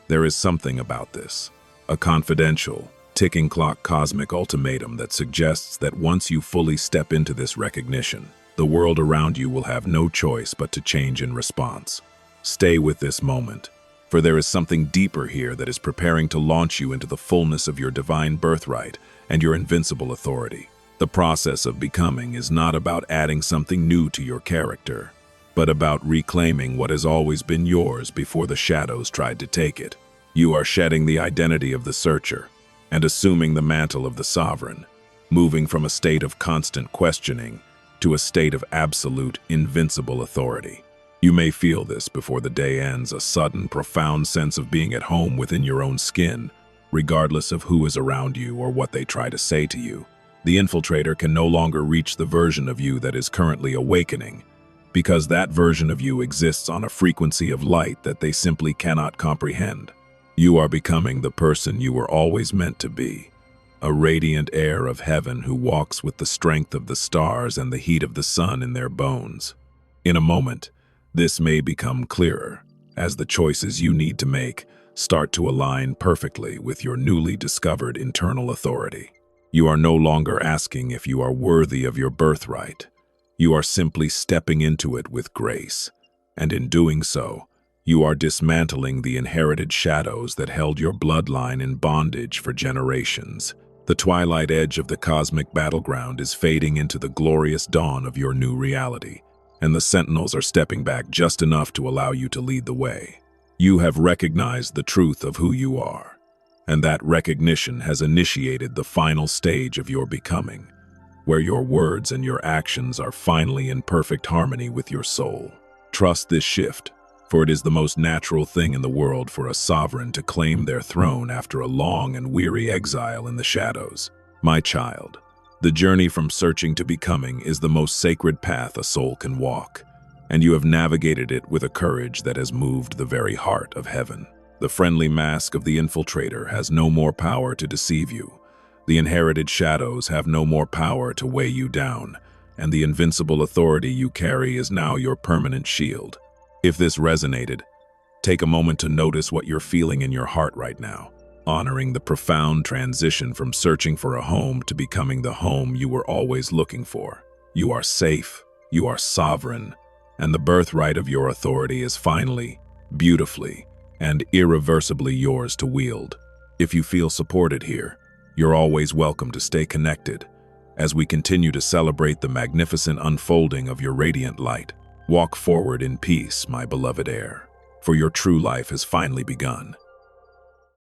There is something about this, a confidential, ticking clock cosmic ultimatum that suggests that once you fully step into this recognition, the world around you will have no choice but to change in response. Stay with this moment, for there is something deeper here that is preparing to launch you into the fullness of your divine birthright and your invincible authority. The process of becoming is not about adding something new to your character, but about reclaiming what has always been yours before the shadows tried to take it. You are shedding the identity of the searcher and assuming the mantle of the sovereign, moving from a state of constant questioning to a state of absolute, invincible authority. You may feel this before the day ends, a sudden, profound sense of being at home within your own skin, regardless of who is around you or what they try to say to you. The infiltrator can no longer reach the version of you that is currently awakening, because that version of you exists on a frequency of light that they simply cannot comprehend. You are becoming the person you were always meant to be, a radiant heir of heaven who walks with the strength of the stars and the heat of the sun in their bones. In a moment, this may become clearer as the choices you need to make start to align perfectly with your newly discovered internal authority. You are no longer asking if you are worthy of your birthright. You are simply stepping into it with grace, and in doing so, you are dismantling the inherited shadows that held your bloodline in bondage for generations. The twilight edge of the cosmic battleground is fading into the glorious dawn of your new reality, and the sentinels are stepping back just enough to allow you to lead the way. You have recognized the truth of who you are, and that recognition has initiated the final stage of your becoming, where your words and your actions are finally in perfect harmony with your soul. Trust this shift, for it is the most natural thing in the world for a sovereign to claim their throne after a long and weary exile in the shadows. My child, the journey from searching to becoming is the most sacred path a soul can walk, and you have navigated it with a courage that has moved the very heart of heaven. The friendly mask of the infiltrator has no more power to deceive you. The inherited shadows have no more power to weigh you down, and the invincible authority you carry is now your permanent shield. If this resonated, take a moment to notice what you're feeling in your heart right now, honoring the profound transition from searching for a home to becoming the home you were always looking for. You are safe, you are sovereign, and the birthright of your authority is finally, beautifully, and irreversibly yours to wield. If you feel supported here, you're always welcome to stay connected as we continue to celebrate the magnificent unfolding of your radiant light. Walk forward in peace, my beloved heir, for your true life has finally begun.